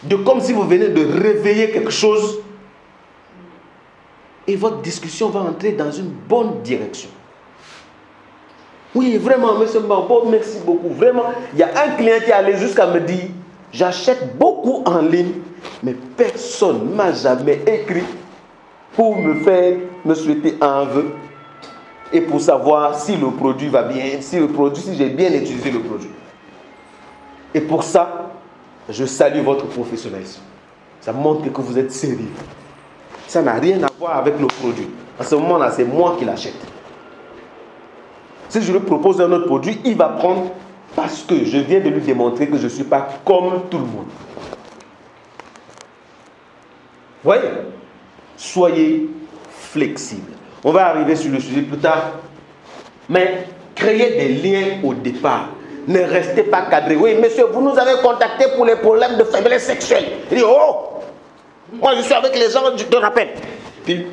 De comme si vous venez de réveiller quelque chose et votre discussion va entrer dans une bonne direction. Oui, vraiment, monsieur Mambo, merci beaucoup. Vraiment, il y a un client qui est allé jusqu'à me dire, j'achète beaucoup en ligne, mais personne ne m'a jamais écrit pour me souhaiter un vœu et pour savoir si le produit va bien, si j'ai bien utilisé le produit. Et pour ça, je salue votre professionnalisme. Ça montre que vous êtes sérieux. Ça n'a rien à voir avec le produit. À ce moment-là, c'est moi qui l'achète. Si je lui propose un autre produit, il va prendre parce que je viens de lui démontrer que je ne suis pas comme tout le monde. Voyez? Soyez flexible. On va arriver sur le sujet plus tard. Mais créez des liens au départ. Ne restez pas cadré. Oui, monsieur, vous nous avez contacté pour les problèmes de faiblesse sexuelle. Il dit, oh, moi je suis avec les gens, je te rappelle. Puis,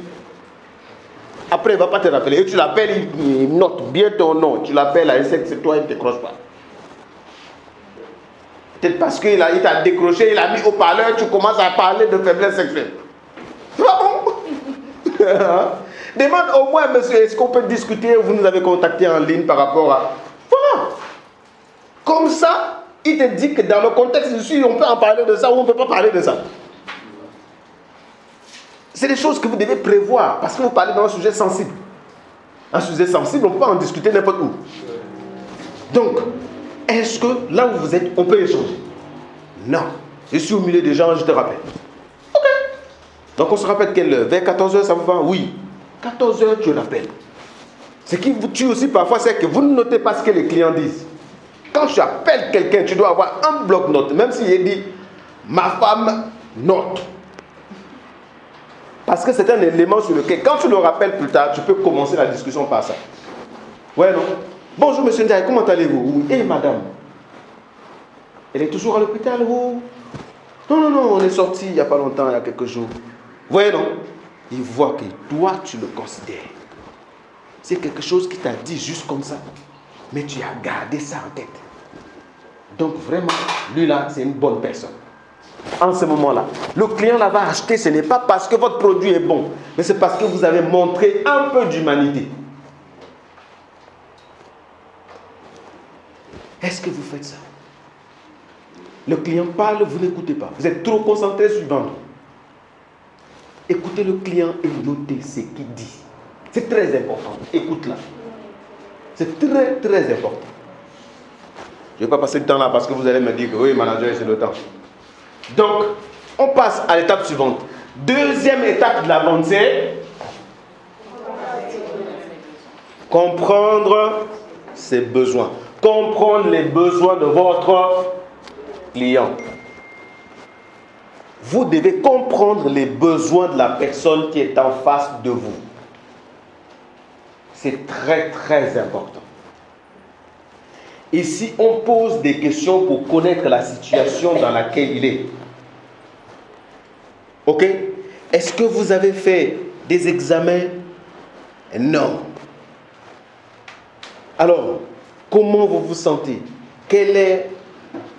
après, il ne va pas te rappeler. Et tu l'appelles, il note bien ton nom. Tu l'appelles, c'est toi, il ne décroche pas. Peut-être parce qu'il t'a décroché, il a mis au parleur, tu commences à parler de faiblesse sexuelle. C'est pas bon? Demande au moins, monsieur, est-ce qu'on peut discuter? Vous nous avez contacté en ligne par rapport à... Voilà. Comme ça, il te dit que dans le contexte dessus, on peut en parler de ça ou on ne peut pas parler de ça. C'est des choses que vous devez prévoir parce que vous parlez d'un sujet sensible. Un sujet sensible, on ne peut pas en discuter n'importe où. Donc, est-ce que là où vous êtes, on peut échanger? Non. Je suis au milieu des gens, je te rappelle. Ok. Donc on se rappelle quelle heure? Vers 14h, ça vous va? Oui. 14h, tu rappelles. Ce qui vous tue aussi parfois, c'est que vous ne notez pas ce que les clients disent. Quand tu appelles quelqu'un, tu dois avoir un bloc-notes. Même s'il est dit, ma femme note. Parce que c'est un élément sur lequel, quand tu le rappelles plus tard, tu peux commencer la discussion par ça. Ouais, non? Bonjour, monsieur Ndiaye, comment allez-vous? Oui, et madame? Elle est toujours à l'hôpital ou? Non, on est sorti il n'y a pas longtemps, il y a quelques jours. Vous voyez, non? Il voit que toi, tu le considères. C'est quelque chose qui t'a dit juste comme ça. Mais tu as gardé ça en tête. Donc vraiment, lui là, c'est une bonne personne. En ce moment-là, le client là va acheter, ce n'est pas parce que votre produit est bon, mais c'est parce que vous avez montré un peu d'humanité. Est-ce que vous faites ça? Le client parle, vous n'écoutez pas. Vous êtes trop concentré sur vendre. Écoutez le client et notez ce qu'il dit. C'est très important. Écoute-la. C'est très, très important. Je ne vais pas passer le temps là parce que vous allez me dire que oui, manager, c'est le temps. Donc, on passe à l'étape suivante. Deuxième étape de la vente, c'est comprendre ses besoins. Comprendre les besoins de votre client. Vous devez comprendre les besoins de la personne qui est en face de vous. C'est très, très important. Ici, on pose des questions pour connaître la situation dans laquelle il est. Ok? Est-ce que vous avez fait des examens? Non. Alors, comment vous vous sentez? Quel est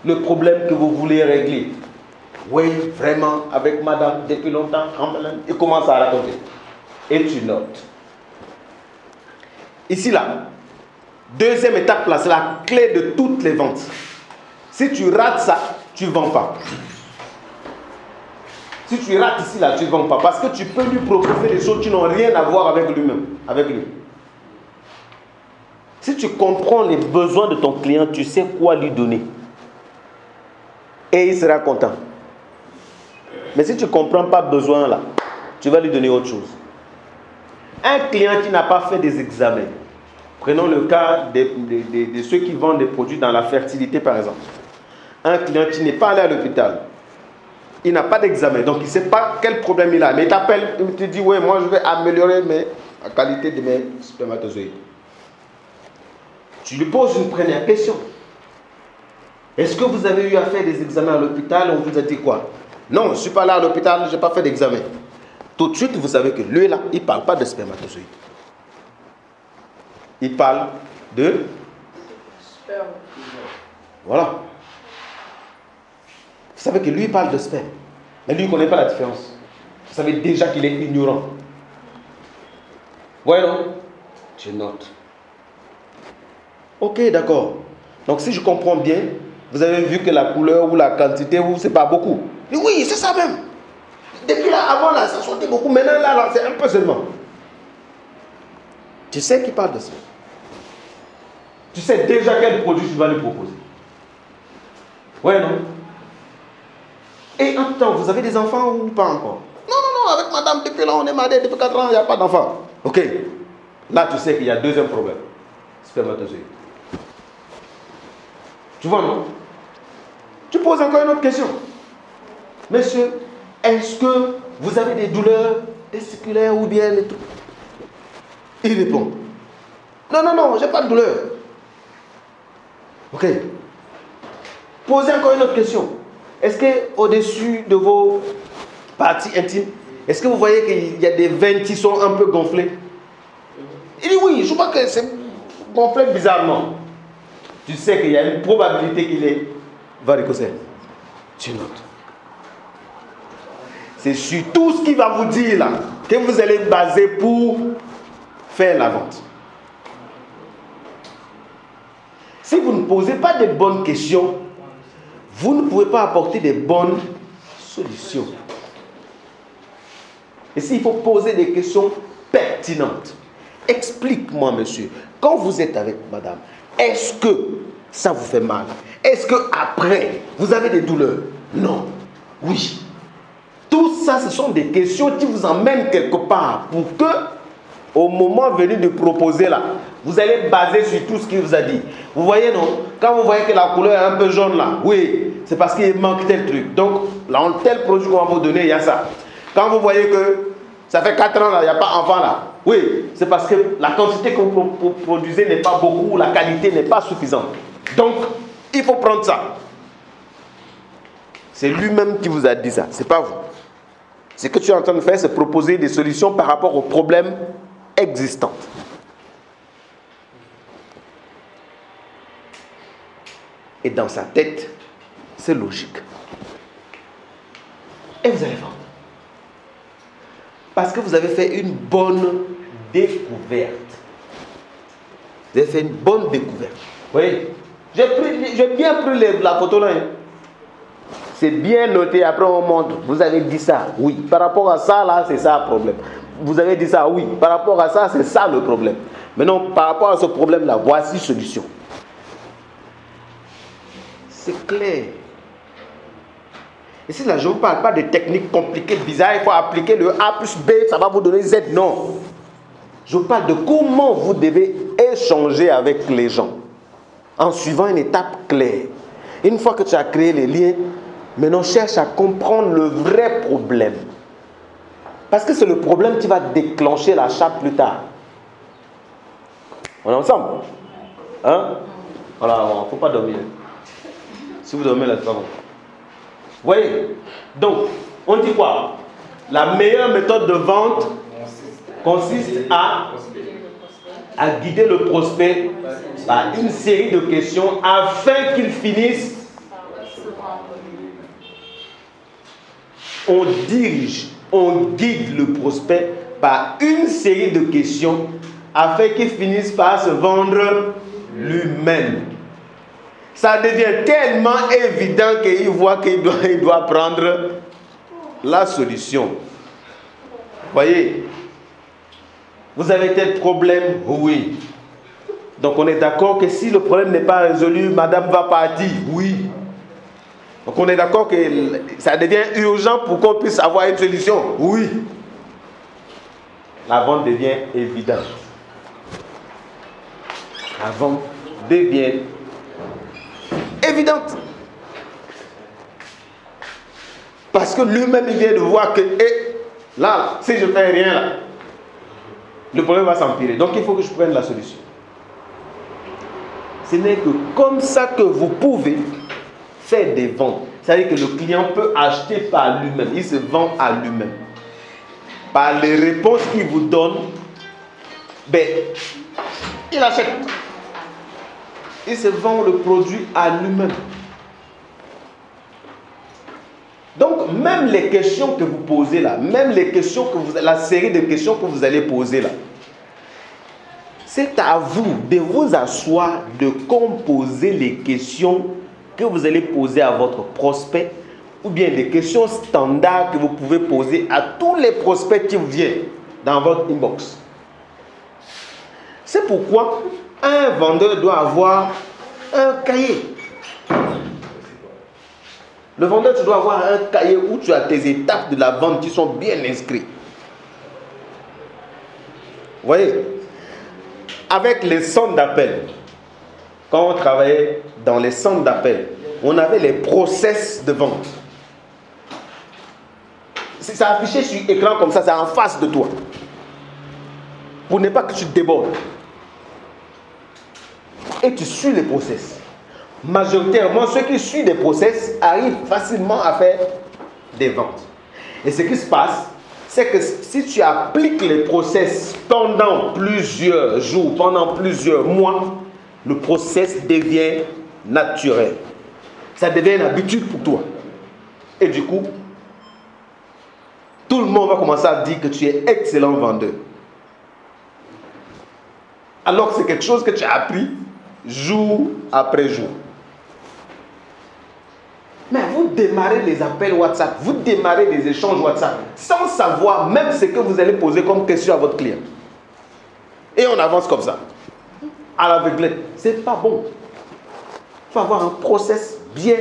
le problème que vous voulez régler? Oui, vraiment, avec madame, depuis longtemps, il commence à raconter. Et tu notes. Ici, là, deuxième étape, là, c'est la clé de toutes les ventes. Si tu rates ça, tu ne vends pas. Si tu rates ici, là, tu ne vends pas. Parce que tu peux lui proposer des choses qui n'ont rien à voir avec lui-même, avec lui. Si tu comprends les besoins de ton client, tu sais quoi lui donner. Et il sera content. Mais si tu ne comprends pas besoin là, tu vas lui donner autre chose. Un client qui n'a pas fait des examens, prenons le cas de ceux qui vendent des produits dans la fertilité par exemple. Un client qui n'est pas allé à l'hôpital, il n'a pas d'examen, donc il ne sait pas quel problème il a. Mais il t'appelle, il te dit, ouais, moi je vais améliorer la qualité de mes spermatozoïdes. Tu lui poses une première question. Est-ce que vous avez eu à faire des examens à l'hôpital? On vous a dit quoi? Non, je ne suis pas là à l'hôpital, je n'ai pas fait d'examen. Tout de suite, vous savez que lui là, il ne parle pas de spermatozoïdes. Il parle de sperme. Voilà. Vous savez que lui, il parle de sperme. Mais lui, il ne connaît pas la différence. Vous savez déjà qu'il est ignorant. Voyons. Je note. Ok, d'accord. Donc, si je comprends bien, vous avez vu que la couleur ou la quantité, ce n'est pas beaucoup. Et oui, c'est ça même. Depuis là, avant, là, ça sortait beaucoup. Maintenant, là, c'est un peu seulement. Tu sais qu'il parle de ça. Tu sais déjà quel produit tu vas lui proposer. Ouais, non? Et en temps, vous avez des enfants ou pas encore? Non, non, non, avec madame, depuis là, on est mariés, depuis 4 ans, il n'y a pas d'enfants. Ok. Là, tu sais qu'il y a deuxième problème. Spermatozoïde. Tu vois, non? Tu poses encore une autre question. Monsieur, est-ce que vous avez des douleurs testiculaires ou bien les trucs? Il répond. Non, non, non, j'ai pas de douleur. Ok. Posez encore une autre question. Est-ce que au-dessus de vos parties intimes, est-ce que vous voyez qu'il y a des veines qui sont un peu gonflées? Il dit oui, je vois que c'est gonflé bizarrement. Tu sais qu'il y a une probabilité qu'il est varicocèle. Tu notes. C'est sur tout ce qu'il va vous dire là que vous allez baser pour faire la vente. Si vous ne posez pas de bonnes questions, vous ne pouvez pas apporter de bonnes solutions. Et s'il faut poser des questions pertinentes, explique-moi, monsieur, quand vous êtes avec madame, est-ce que ça vous fait mal? Est-ce qu'après, vous avez des douleurs? Non. Oui. Tout ça, ce sont des questions qui vous emmènent quelque part pour que, au moment venu de proposer là, vous allez baser sur tout ce qu'il vous a dit. Vous voyez, non? Quand vous voyez que la couleur est un peu jaune là, oui, c'est parce qu'il manque tel truc. Donc, là, tel produit qu'on va vous donner, il y a ça. Quand vous voyez que ça fait 4 ans là, il n'y a pas d'enfant là, oui, c'est parce que la quantité que vous produisez n'est pas beaucoup, la qualité n'est pas suffisante. Donc, il faut prendre ça. C'est lui-même qui vous a dit ça, c'est pas vous. Ce que tu es en train de faire, c'est proposer des solutions par rapport aux problèmes existants. Et dans sa tête, c'est logique. Et vous allez vendre. Parce que vous avez fait une bonne découverte. Vous avez fait une bonne découverte. Oui. J'ai bien pris la photo là. C'est bien noté, après on montre. Vous avez dit ça, oui. Par rapport à ça, là, c'est ça le problème. Vous avez dit ça, oui. Par rapport à ça, c'est ça le problème. Maintenant, par rapport à ce problème-là, voici la solution. C'est clair. Et si là, je ne vous parle pas de techniques compliquées, bizarres, il faut appliquer le A plus B, ça va vous donner Z. Non. Je vous parle de comment vous devez échanger avec les gens en suivant une étape claire. Une fois que tu as créé les liens, maintenant cherche à comprendre le vrai problème. Parce que c'est le problème qui va déclencher l'achat plus tard. On est ensemble? Hein? Voilà, il ne faut pas dormir. Si vous dormez là, c'est pas bon. Vous voyez? Donc, on dit quoi? La meilleure méthode de vente consiste à guider le prospect par une série de questions afin qu'il finisse. On dirige, on guide le prospect par une série de questions afin qu'il finisse par se vendre lui-même. Ça devient tellement évident qu'il voit qu'il doit prendre la solution. Vous voyez? Vous avez tel problème? Oui. Donc on est d'accord que si le problème n'est pas résolu, madame va partir? Oui. Donc on est d'accord que ça devient urgent pour qu'on puisse avoir une solution? Oui. La vente devient évidente. La vente devient évidente. Parce que lui-même il vient de voir que là, si je ne fais rien là, le problème va s'empirer. Donc il faut que je prenne la solution. Ce n'est que comme ça que vous pouvez faire des ventes. C'est-à-dire que le client peut acheter par lui-même. Il se vend à lui-même. Par les réponses qu'il vous donne, il achète. Il se vend le produit à lui-même. Donc, même les questions que vous posez là, même les questions la série de questions que vous allez poser là, c'est à vous de vous asseoir, de composer les questions que vous allez poser à votre prospect ou bien des questions standards que vous pouvez poser à tous les prospects qui vous viennent dans votre inbox. C'est pourquoi un vendeur doit avoir un cahier. Le vendeur, tu dois avoir un cahier où tu as tes étapes de la vente qui sont bien inscrites. Vous voyez? Avec les centres d'appel, quand on travaillait dans les centres d'appel, on avait les process de vente. C'est affiché sur l'écran comme ça, c'est en face de toi. Pour ne pas que tu te débordes. Et tu suis les process. Majoritairement, ceux qui suivent des process arrivent facilement à faire des ventes. Et ce qui se passe, c'est que si tu appliques les process pendant plusieurs jours, pendant plusieurs mois, le process devient naturel. Ça devient une habitude pour toi. Et du coup, tout le monde va commencer à dire que tu es excellent vendeur. Alors que c'est quelque chose que tu as appris jour après jour. Mais vous démarrez les appels WhatsApp, vous démarrez les échanges WhatsApp, sans savoir même ce que vous allez poser comme question à votre client. Et on avance comme ça. À l'aveuglette. C'est pas bon. Il faut avoir un process bien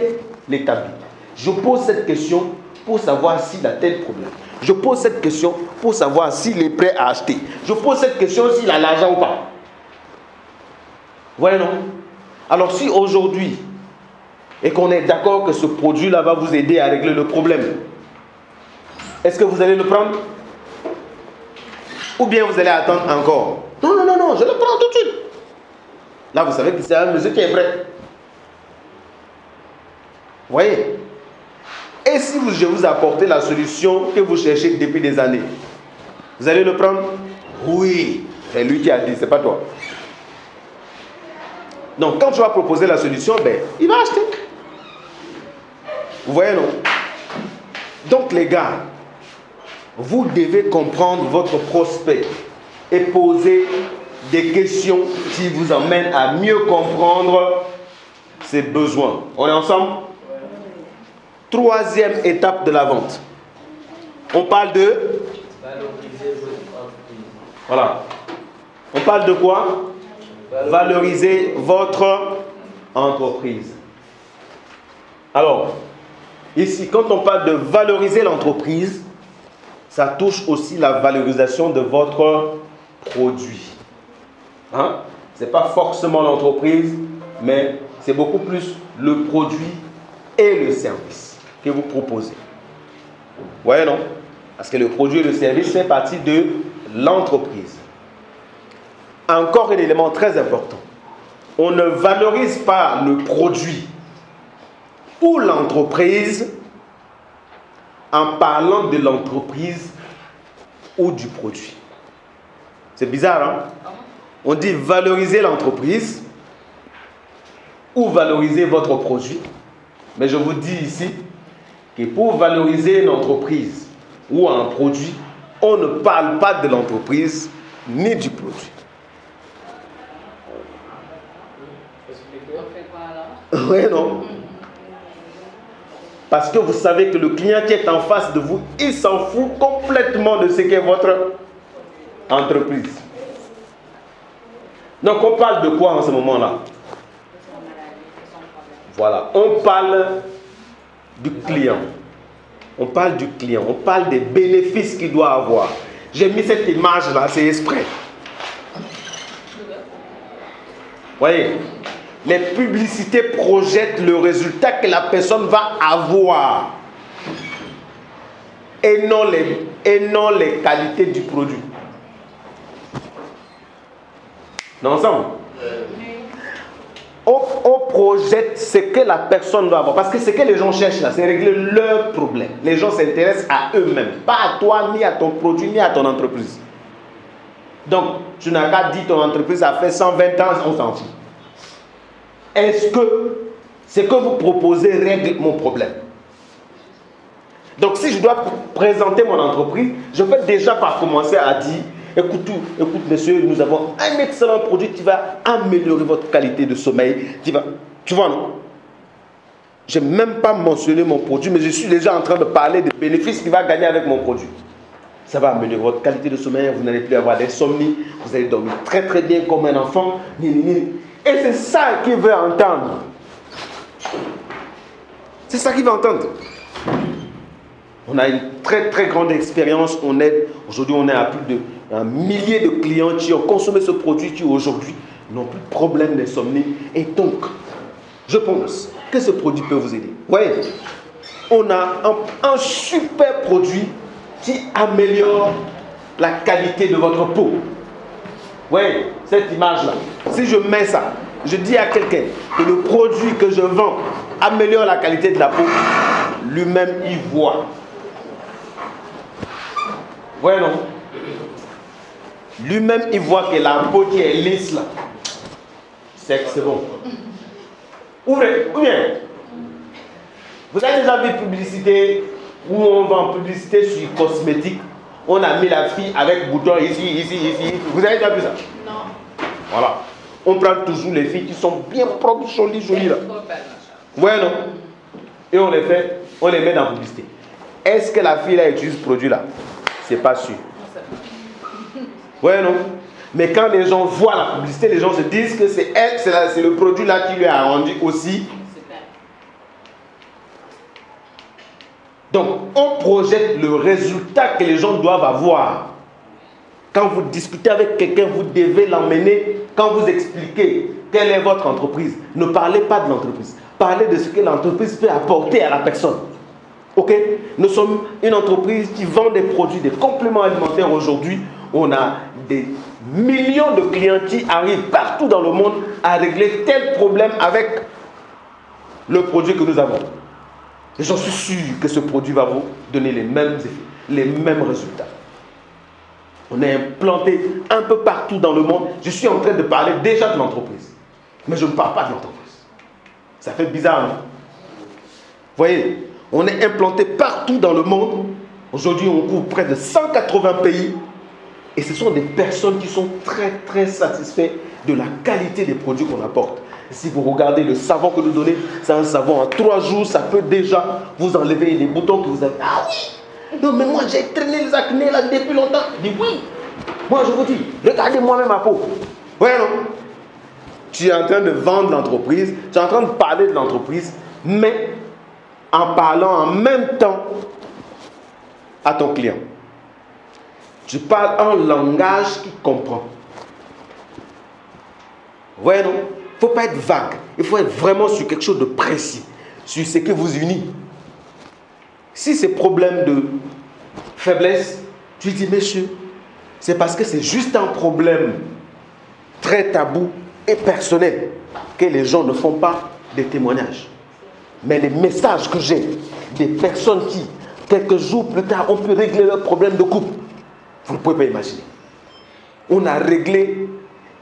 établi. Je pose cette question pour savoir s'il a tel problème. Je pose cette question pour savoir s'il est prêt à acheter. Je pose cette question s'il a l'argent ou pas. Vous voyez, non? Alors si aujourd'hui, et qu'on est d'accord que ce produit-là va vous aider à régler le problème, est-ce que vous allez le prendre? Ou bien vous allez attendre encore? Non, non, non, non, je le prends tout de suite. Là, vous savez que c'est un monsieur qui est prêt. Vous voyez? Et si je vous apporte la solution que vous cherchez depuis des années, vous allez le prendre? Oui. C'est lui qui a dit, c'est pas toi. Donc, quand tu vas proposer la solution, ben, il va acheter. Vous voyez, non? Donc, les gars, vous devez comprendre votre prospect et poser des questions qui vous emmènent à mieux comprendre ses besoins. On est ensemble? Troisième étape de la vente. On parle de... Valoriser votre entreprise. Voilà. On parle de quoi? Valoriser votre entreprise. Alors, ici, quand on parle de valoriser l'entreprise, ça touche aussi la valorisation de votre produit. Hein? Ce n'est pas forcément l'entreprise, mais c'est beaucoup plus le produit et le service que vous proposez. Vous voyez, non? Parce que le produit et le service fait partie de l'entreprise. Encore un élément très important. On ne valorise pas le produit ou l'entreprise en parlant de l'entreprise ou du produit. C'est bizarre, hein? On dit valoriser l'entreprise ou valoriser votre produit. Mais je vous dis ici que pour valoriser une entreprise ou un produit, on ne parle pas de l'entreprise ni du produit. Oui, non? Parce que vous savez que le client qui est en face de vous, il s'en fout complètement de ce qu'est votre entreprise. Donc on parle de quoi en ce moment-là? Voilà, on parle du client. On parle du client, on parle des bénéfices qu'il doit avoir. J'ai mis cette image-là, c'est exprès. Voyez, les publicités projettent le résultat que la personne va avoir et non les qualités du produit. Non, ensemble? On projette ce que la personne doit avoir. Parce que ce que les gens cherchent là, c'est régler leurs problèmes. Les gens s'intéressent à eux-mêmes. Pas à toi, ni à ton produit, ni à ton entreprise. Donc, tu n'as qu'à dire ton entreprise a fait 120 ans, on s'en fout. Est-ce que ce que vous proposez règle mon problème? Donc, si je dois présenter mon entreprise, je vais déjà par commencer à dire: écoute monsieur, nous avons un excellent produit qui va améliorer votre qualité de sommeil. Tu vois, non? Je n'ai même pas mentionné mon produit, mais je suis déjà en train de parler des bénéfices qu'il va gagner avec mon produit. Ça va améliorer votre qualité de sommeil, vous n'allez plus avoir d'insomnie, vous allez dormir très très bien comme un enfant. Et c'est ça qu'il veut entendre. C'est ça qu'il va entendre. On a une très très grande expérience. Aujourd'hui, on est à plus d'un millier de clients qui ont consommé ce produit qui aujourd'hui n'ont plus de problème d'insomnie. Et donc, je pense que ce produit peut vous aider. Vous voyez, on a un super produit qui améliore la qualité de votre peau. Vous voyez, cette image-là. Si je mets ça, je dis à quelqu'un que le produit que je vends améliore la qualité de la peau, lui-même il voit. Ouais, non? Lui-même il voit que la peau qui est lisse là, c'est bon. Ouvrez, ou bien, vous avez déjà vu publicité où on vend publicité sur cosmétique, on a mis la fille avec bouton ici. Vous avez déjà vu ça? Non. Voilà. On prend toujours les filles qui sont bien propres, jolies là. Ouais, non? Et on les met dans la publicité. Est-ce que la fille là utilise ce produit là? C'est pas sûr. Ouais, non? Mais quand les gens voient la publicité, les gens se disent que c'est elle, c'est le produit là qui lui a rendu aussi. Donc, on projette le résultat que les gens doivent avoir. Quand vous discutez avec quelqu'un, vous devez l'emmener. Quand vous expliquez quelle est votre entreprise, ne parlez pas de l'entreprise. Parlez de ce que l'entreprise peut apporter à la personne. Ok? Nous sommes une entreprise qui vend des produits, des compléments alimentaires aujourd'hui. On a des millions de clients qui arrivent partout dans le monde à régler tel problème avec le produit que nous avons. Et j'en suis sûr que ce produit va vous donner les mêmes effets, les mêmes résultats. On est implanté un peu partout dans le monde. Je suis en train de parler déjà de l'entreprise. Mais je ne parle pas de l'entreprise. Ça fait bizarre, non? Vous voyez, on est implanté partout dans le monde. Aujourd'hui, on couvre près de 180 pays. Et ce sont des personnes qui sont très, très satisfaites de la qualité des produits qu'on apporte. Si vous regardez le savon que nous donnons, c'est un savon en 3 jours, ça peut déjà vous enlever les boutons que vous avez. Ah oui! Non, mais moi j'ai traîné les acnés là depuis longtemps. Je dis oui. Moi je vous dis, regardez moi-même ma peau. Ouais, non? Tu es en train de vendre l'entreprise, tu es en train de parler de l'entreprise, mais en parlant en même temps à ton client. Tu parles un langage qu'il comprend. Ouais, non? Il ne faut pas être vague. Il faut être vraiment sur quelque chose de précis, sur ce qui vous unit. Si c'est problème de faiblesse, tu dis, monsieur, c'est parce que c'est juste un problème très tabou et personnel que les gens ne font pas des témoignages. Mais les messages que j'ai des personnes qui, quelques jours plus tard, ont pu régler leur problème de couple, vous ne pouvez pas imaginer. On a réglé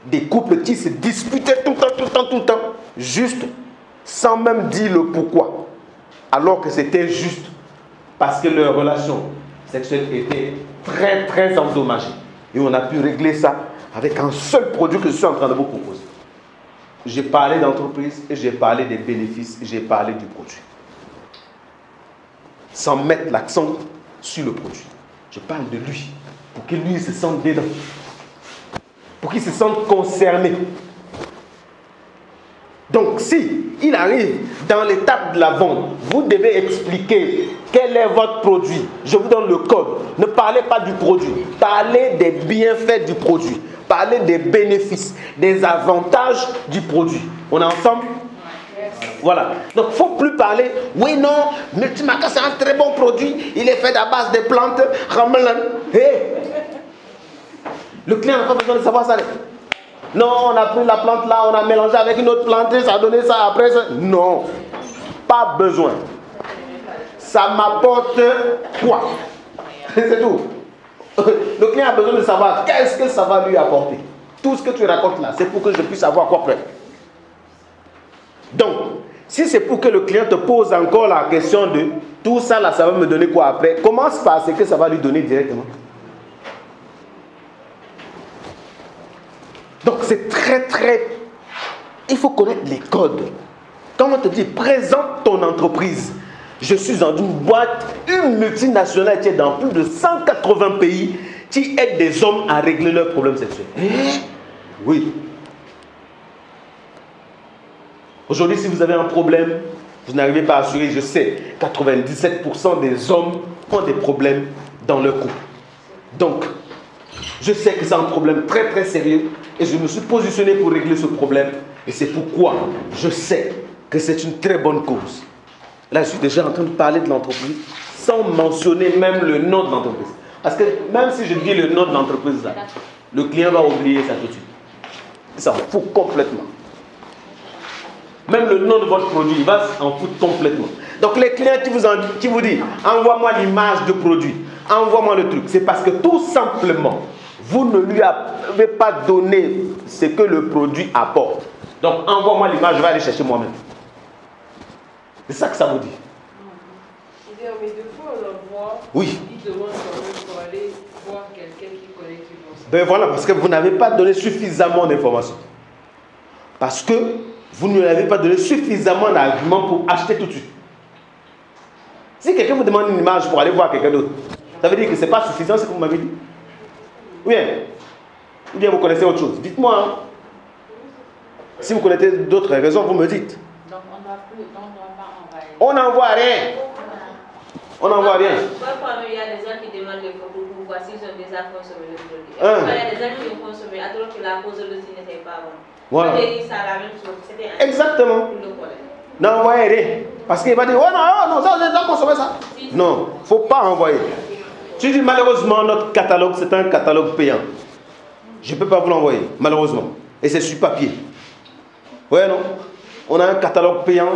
des couples qui se disputaient tout le temps, juste sans même dire le pourquoi. Alors que c'était juste parce que leur relation sexuelle était très très endommagée. Et on a pu régler ça avec un seul produit que je suis en train de vous proposer. J'ai parlé d'entreprise et j'ai parlé des bénéfices et j'ai parlé du produit. Sans mettre l'accent sur le produit. Je parle de lui, pour que lui se sente dedans. Pour qu'il se sente concerné. Donc, si il arrive dans l'étape de la vente, vous devez expliquer quel est votre produit. Je vous donne le code. Ne parlez pas du produit. Parlez des bienfaits du produit. Parlez des bénéfices, des avantages du produit. On est ensemble? Voilà. Donc, il ne faut plus parler. Oui, non, Multimaca, c'est un très bon produit. Il est fait à base de plantes. Hey. Le client n'a pas besoin de savoir ça. Non, on a pris la plante là, on a mélangé avec une autre plante, ça a donné ça après. Ça. Non, pas besoin. Ça m'apporte quoi? C'est tout. Le client a besoin de savoir qu'est-ce que ça va lui apporter. Tout ce que tu racontes là, c'est pour que je puisse savoir quoi faire. Donc, si c'est pour que le client te pose encore la question de tout ça là, ça va me donner quoi après, commence par ce que ça va lui donner directement. Donc c'est très... Il faut connaître les codes. Quand on te dit, présente ton entreprise. Je suis dans une boîte, une multinationale qui est dans plus de 180 pays, qui aide des hommes à régler leurs problèmes sexuels. Oui. Aujourd'hui, si vous avez un problème, Vous n'arrivez pas à assurer, je sais, 97% des hommes ont des problèmes dans leur couple. Donc, je sais que c'est un problème très très sérieux et je me suis positionné pour régler ce problème. Et c'est pourquoi je sais que c'est une très bonne cause. Là, je suis déjà en train de parler de l'entreprise sans mentionner même le nom de l'entreprise. Parce que même si je dis le nom de l'entreprise, là, le client va oublier ça tout de suite. Il s'en fout complètement. Même le nom de votre produit, il va s'en foutre complètement. Donc les clients qui vous disent, envoie-moi l'image de produit, envoie-moi le truc, c'est parce que tout simplement, vous ne lui avez pas donné ce que le produit apporte. Donc envoie-moi l'image, je vais aller chercher moi-même. C'est ça que ça vous dit. Mais deux fois on le voit, oui. Il demande quand même pour aller voir quelqu'un qui connaît qui pense. Ben voilà, parce que vous n'avez pas donné suffisamment d'informations. Parce que vous ne lui avez pas donné suffisamment d'arguments pour acheter tout de suite. Si quelqu'un vous demande une image pour aller voir quelqu'un d'autre, ça veut dire que ce n'est pas suffisant ce que vous m'avez dit. Ou bien vous connaissez autre chose. Dites-moi. Hein. Si vous connaissez d'autres raisons, vous me dites. Donc on ne doit pas envoyer. On n'envoie rien. On n'envoie rien. Parfois, il y a des gens qui demandent les photos pour voir s'ils ont déjà consommé le produit. Il y a des gens qui ont consommé, alors que la cause de l'outil n'était pas bonne. Voilà. Ça la même chose. Exactement. N'envoyez rien. Parce qu'il va dire, oh non, ça, j'ai déjà consommé ça. Non, il ne faut pas envoyer. Tu dis, malheureusement, notre catalogue, c'est un catalogue payant. Je ne peux pas vous l'envoyer, malheureusement. Et c'est sur papier. Oui, non? On a un catalogue payant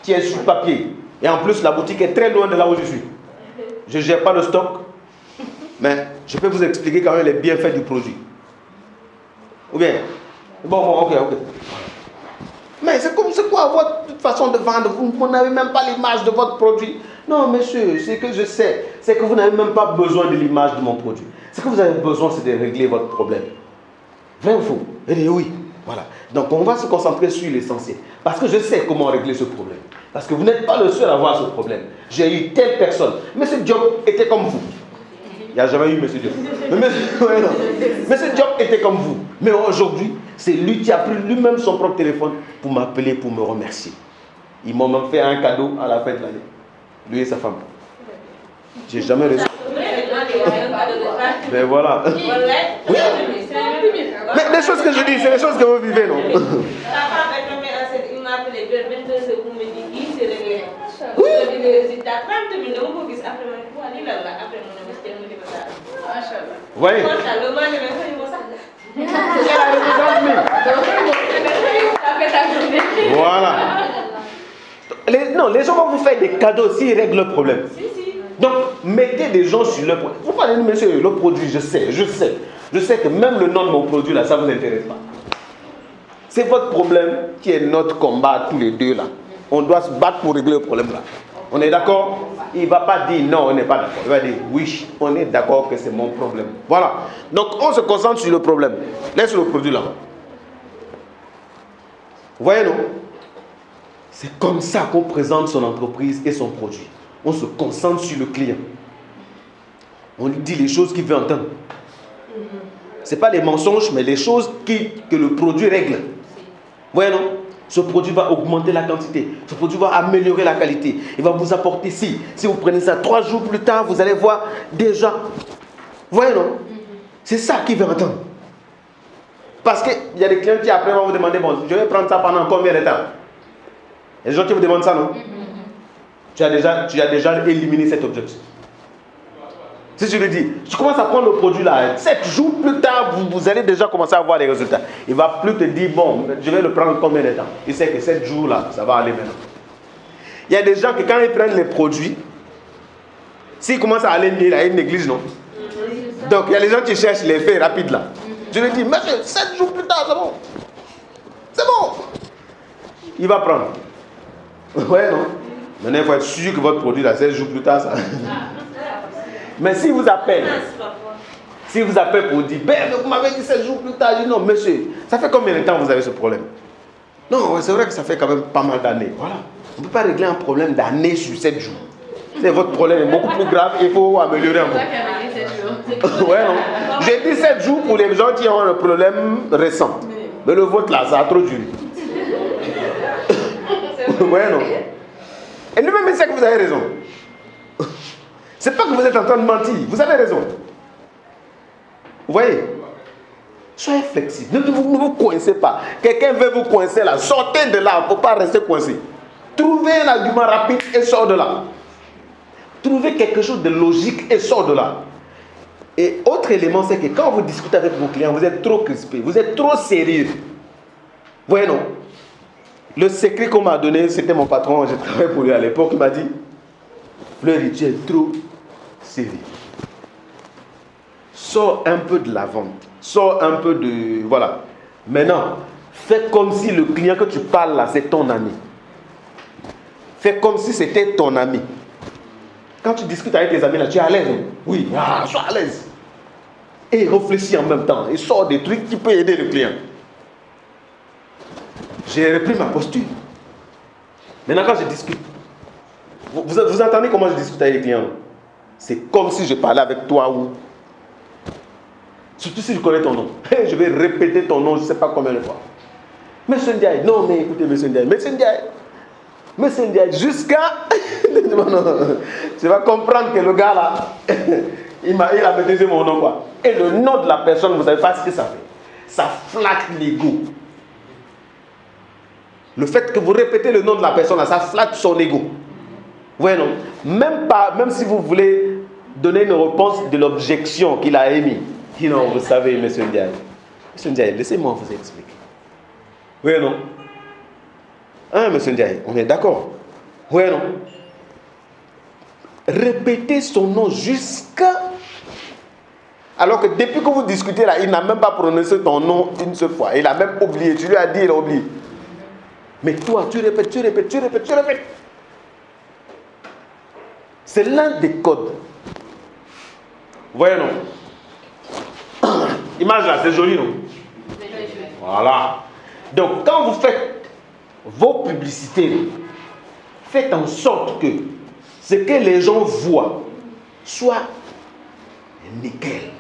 qui est sur papier. Et en plus, la boutique est très loin de là où je suis. Je ne gère pas le stock. Mais je peux vous expliquer quand même les bienfaits du produit. Ou bien? Bon, ok. Mais c'est quoi votre façon de vendre? Vous n'avez même pas l'image de votre produit. Non, monsieur, ce que je sais, c'est que vous n'avez même pas besoin de l'image de mon produit. Ce que vous avez besoin, c'est de régler votre problème. Vrai ou faux? Elle dit oui. Voilà. Donc, on va se concentrer sur l'essentiel. Parce que je sais comment régler ce problème. Parce que vous n'êtes pas le seul à avoir ce problème. J'ai eu telle personne. Monsieur Diop était comme vous. Il n'y a jamais eu Monsieur Diop. Monsieur Diop était comme vous. Mais aujourd'hui, c'est lui qui a pris lui-même son propre téléphone pour m'appeler, pour me remercier. Ils m'ont même fait un cadeau à la fin de l'année. Lui et sa femme. J'ai jamais reçu. Mais voilà. Oui. Mais les choses que je dis, c'est les choses que vous vivez, non? Il m'a appelé 22 secondes pour me dire qu'il s'est réglé. Oui. Les résultats, 30 minutes, on peut dire après mon aller là, après mon investir, on dit ça. Vous voyez? Le mal, il voilà. Les gens vont vous faire des cadeaux s'ils règlent le problème. Donc, mettez des gens sur le produit. Vous parlez de monsieur, le produit, je sais que même le nom de mon produit, là, ça ne vous intéresse pas. C'est votre problème qui est notre combat, tous les deux, là. On doit se battre pour régler le problème, là. On est d'accord? Il ne va pas dire non, on n'est pas d'accord. Il va dire oui, on est d'accord que c'est mon problème. Voilà. Donc, on se concentre sur le problème. Laisse le produit là. Vous voyez, non? C'est comme ça qu'on présente son entreprise et son produit. On se concentre sur le client. On lui dit les choses qu'il veut entendre. Ce n'est pas les mensonges, mais les choses que le produit règle. Vous voyez, non? Ce produit va augmenter la quantité. Ce produit va améliorer la qualité. Il va vous apporter si vous prenez ça 3 jours plus tard, vous allez voir déjà. Vous voyez, non? C'est ça qu'il veut entendre. Parce qu'il y a des clients qui après vont vous demander, bon, je vais prendre ça pendant combien de temps? Il y a des gens qui vous demandent ça, non? Tu as déjà éliminé cet objectif. Si je lui dis, tu commences à prendre le produit là, 7 jours plus tard, vous allez déjà commencer à voir les résultats. Il ne va plus te dire, bon, je vais le prendre combien de temps? Il sait que 7 jours là, ça va aller maintenant. Il y a des gens qui quand ils prennent les produits, s'ils commencent à aller mieux, là, ils négligent, non? Donc il y a des gens qui cherchent l'effet rapide là. Je lui dis, monsieur, 7 jours plus tard, c'est bon. C'est bon. Il va prendre. Ouais, non? Maintenant, il faut être sûr que votre produit là, 7 jours plus tard, ça... Mais si vous appelle pour dire, ben, vous m'avez dit 7 jours plus tard, je dis non, monsieur, ça fait combien de temps vous avez ce problème? Non, c'est vrai que ça fait quand même pas mal d'années. Voilà. On ne peut pas régler un problème d'année sur 7 jours. C'est votre problème est beaucoup plus grave, il faut améliorer encore. Ouais, non. J'ai dit 7 jours pour les gens qui ont un problème récent. Mais le vôtre là, ça a trop duré. Ouais, non. Et lui-même, il sait que vous avez raison. C'est pas que vous êtes en train de mentir. Vous avez raison. Vous voyez? Soyez flexible. Ne vous coincez pas. Quelqu'un veut vous coincer là. Sortez de là. Il ne faut pas rester coincé. Trouvez un argument rapide et sort de là. Trouvez quelque chose de logique et sort de là. Et autre élément, c'est que quand vous discutez avec vos clients, vous êtes trop crispé. Vous êtes trop sérieux. Vous voyez, non? Le secret qu'on m'a donné, c'était mon patron. Je travaillais pour lui à l'époque. Il m'a dit, Fleury, tu es trop sérieux. Sors un peu de la vente. Sors un peu de... Voilà. Maintenant, fais comme si le client que tu parles là, c'est ton ami. Fais comme si c'était ton ami. Quand tu discutes avec tes amis là, tu es à l'aise. Oui, sois à l'aise. Et réfléchis en même temps. Et sors des trucs qui peuvent aider le client. J'ai repris ma posture. Maintenant, quand je discute, vous entendez comment je discute avec les clients? C'est comme si je parlais avec toi ou... Surtout si je connais ton nom. Je vais répéter ton nom, je ne sais pas combien de fois. Monsieur Ndiaye, non mais écoutez Monsieur Ndiaye, Monsieur Ndiaye, jusqu'à... Tu vas comprendre que le gars là, il a maîtrisé mon nom quoi. Et le nom de la personne, vous ne savez pas ce que ça fait. Ça flatte l'ego. Le fait que vous répétez le nom de la personne là, ça flatte son ego. Ouais, non. Même si vous voulez donner une réponse de l'objection qu'il a émise. Non, vous savez, Monsieur Ndiaye. Monsieur Ndiaye, laissez-moi vous expliquer. Oui, non? Hein, Monsieur Ndiaye, on est d'accord? Oui, non? Répétez son nom jusqu'à... Alors que depuis que vous discutez là, il n'a même pas prononcé ton nom une seule fois. Il a même oublié. Tu lui as dit, il a oublié. Mais toi, tu répètes. C'est l'un des codes. Voyez, non? Image là, c'est joli, non? Voilà. Donc, quand vous faites vos publicités, faites en sorte que ce que les gens voient soit nickel.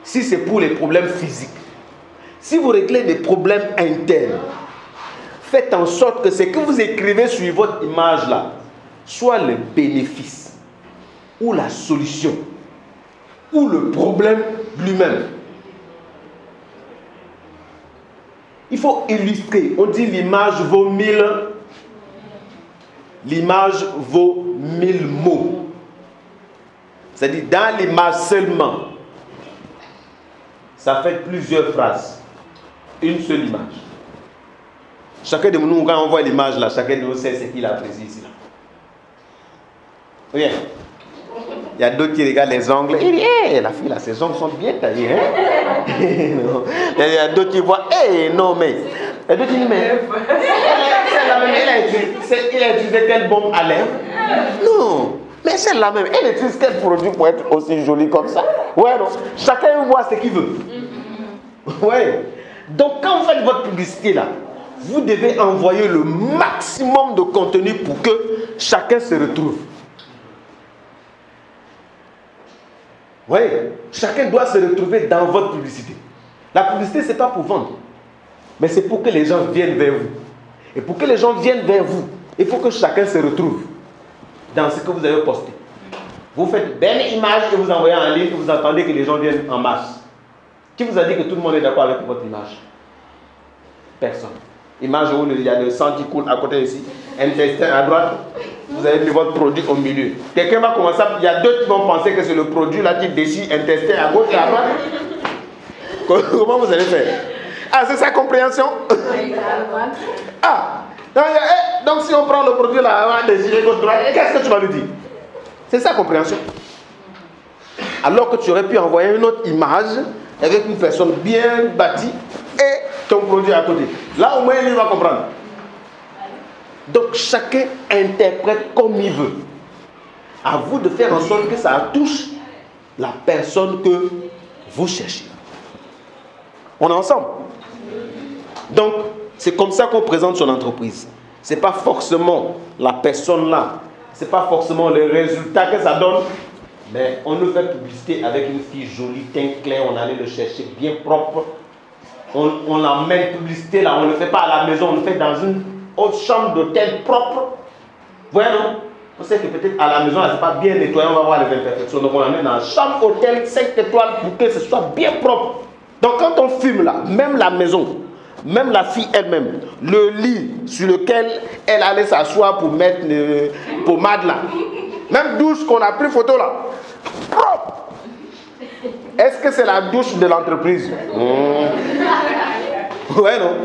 Si c'est pour les problèmes physiques, si vous réglez des problèmes internes, faites en sorte que ce que vous écrivez sur votre image là soit le bénéfice ou la solution ou le problème lui-même. Il faut illustrer. On dit l'image vaut 1000. L'image vaut 1000 mots. C'est-à-dire dans l'image seulement, ça fait plusieurs phrases. Une seule image. Chacun de nous, quand on voit l'image là, chacun de nous sait ce qu'il apprécie ici. Oui. Il y a d'autres qui regardent les ongles. Il dit, hey, la fille là, ses ongles sont bien taillés. Hein? Il y a d'autres qui voient, hey, non mais. Il y a d'autres qui disent, mais. Il a utilisé quelle bombe à lèvres? Non. Mais celle-là même, elle utilise quel produit pour être aussi jolie comme ça? Ouais, non. Chacun voit ce qu'il veut. Ouais. Donc quand vous faites votre publicité là, vous devez envoyer le maximum de contenu pour que chacun se retrouve. Oui, chacun doit se retrouver dans votre publicité. La publicité, ce n'est pas pour vendre, mais c'est pour que les gens viennent vers vous. Et pour que les gens viennent vers vous, il faut que chacun se retrouve dans ce que vous avez posté. Vous faites belle image et vous envoyez en ligne et vous attendez que les gens viennent en masse. Qui vous a dit que tout le monde est d'accord avec votre image? Personne. Image où il y a le sang qui coule à côté ici, intestin à droite, vous avez mis votre produit au milieu. Quelqu'un va commencer, il y a d'autres qui vont penser que c'est le produit là qui déchire intestin à gauche et à droite. Comment vous allez faire? Ah, c'est sa compréhension? Ah, donc si on prend le produit là, on va déchirer gauche droite, qu'est-ce que tu vas lui dire? C'est sa compréhension. Alors que tu aurais pu envoyer une autre image avec une personne bien bâtie et ton produit à côté. Là, au moins, il va comprendre. Donc, chacun interprète comme il veut. À vous de faire en sorte que ça touche la personne que vous cherchez. On est ensemble? Donc, c'est comme ça qu'on présente son entreprise. Ce n'est pas forcément la personne là. Ce n'est pas forcément le résultat que ça donne. Mais on nous fait publicité avec une fille jolie, teint clair, on allait le chercher bien propre. On l'emmène publicité là, on ne le fait pas à la maison, on le fait dans une autre chambre d'hôtel propre. voyez non? On sait que peut-être à la maison, là, c'est pas bien nettoyé, on va voir les imperfections. Donc on l'amène dans la chambre hôtel 5 étoiles pour que ce soit bien propre. Donc quand on fume là, même la maison, même la fille elle-même, le lit sur lequel elle allait s'asseoir pour mettre le pommade là, même douche qu'on a pris photo là, propre. Est-ce que c'est la douche de l'entreprise? Ouais, non.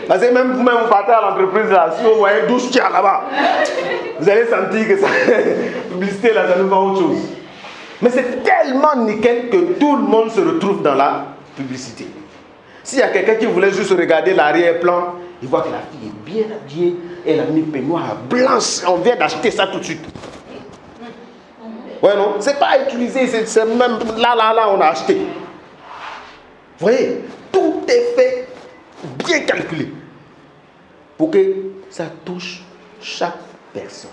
Parce que même vous-même, vous partez à l'entreprise là, si vous voyez douche qu'il y a là-bas, vous allez sentir que ça, publicité là, ça nous vend autre chose. Mais c'est tellement nickel que tout le monde se retrouve dans la publicité. S'il y a quelqu'un qui voulait juste regarder l'arrière-plan, il voit que la fille est bien habillée, elle a mis peignoir blanche, on vient d'acheter ça tout de suite. Ouais, non? C'est pas utilisé, c'est même là, on a acheté. Vous voyez, tout est fait bien calculé pour que ça touche chaque personne.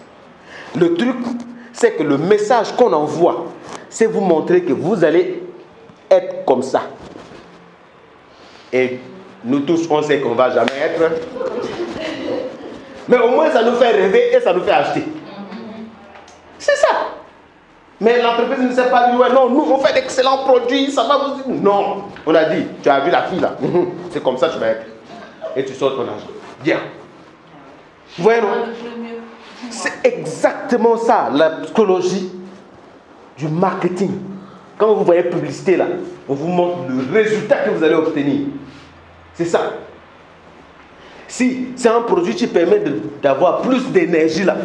Le truc, c'est que le message qu'on envoie, c'est vous montrer que vous allez être comme ça. Et nous tous, on sait qu'on ne va jamais être. Mais au moins, ça nous fait rêver et ça nous fait acheter. C'est ça. Mais l'entreprise ne sait pas dire, ouais, non, nous, on fait d'excellents produits, ça va vous dire. Non. On a dit, tu as vu la fille là. C'est comme ça que tu vas être. Et tu sors ton argent. Bien. Vous voyez, non? C'est exactement ça, la psychologie du marketing. Quand vous voyez publicité là, on vous montre le résultat que vous allez obtenir. C'est ça. Si c'est un produit qui permet d'avoir plus d'énergie là,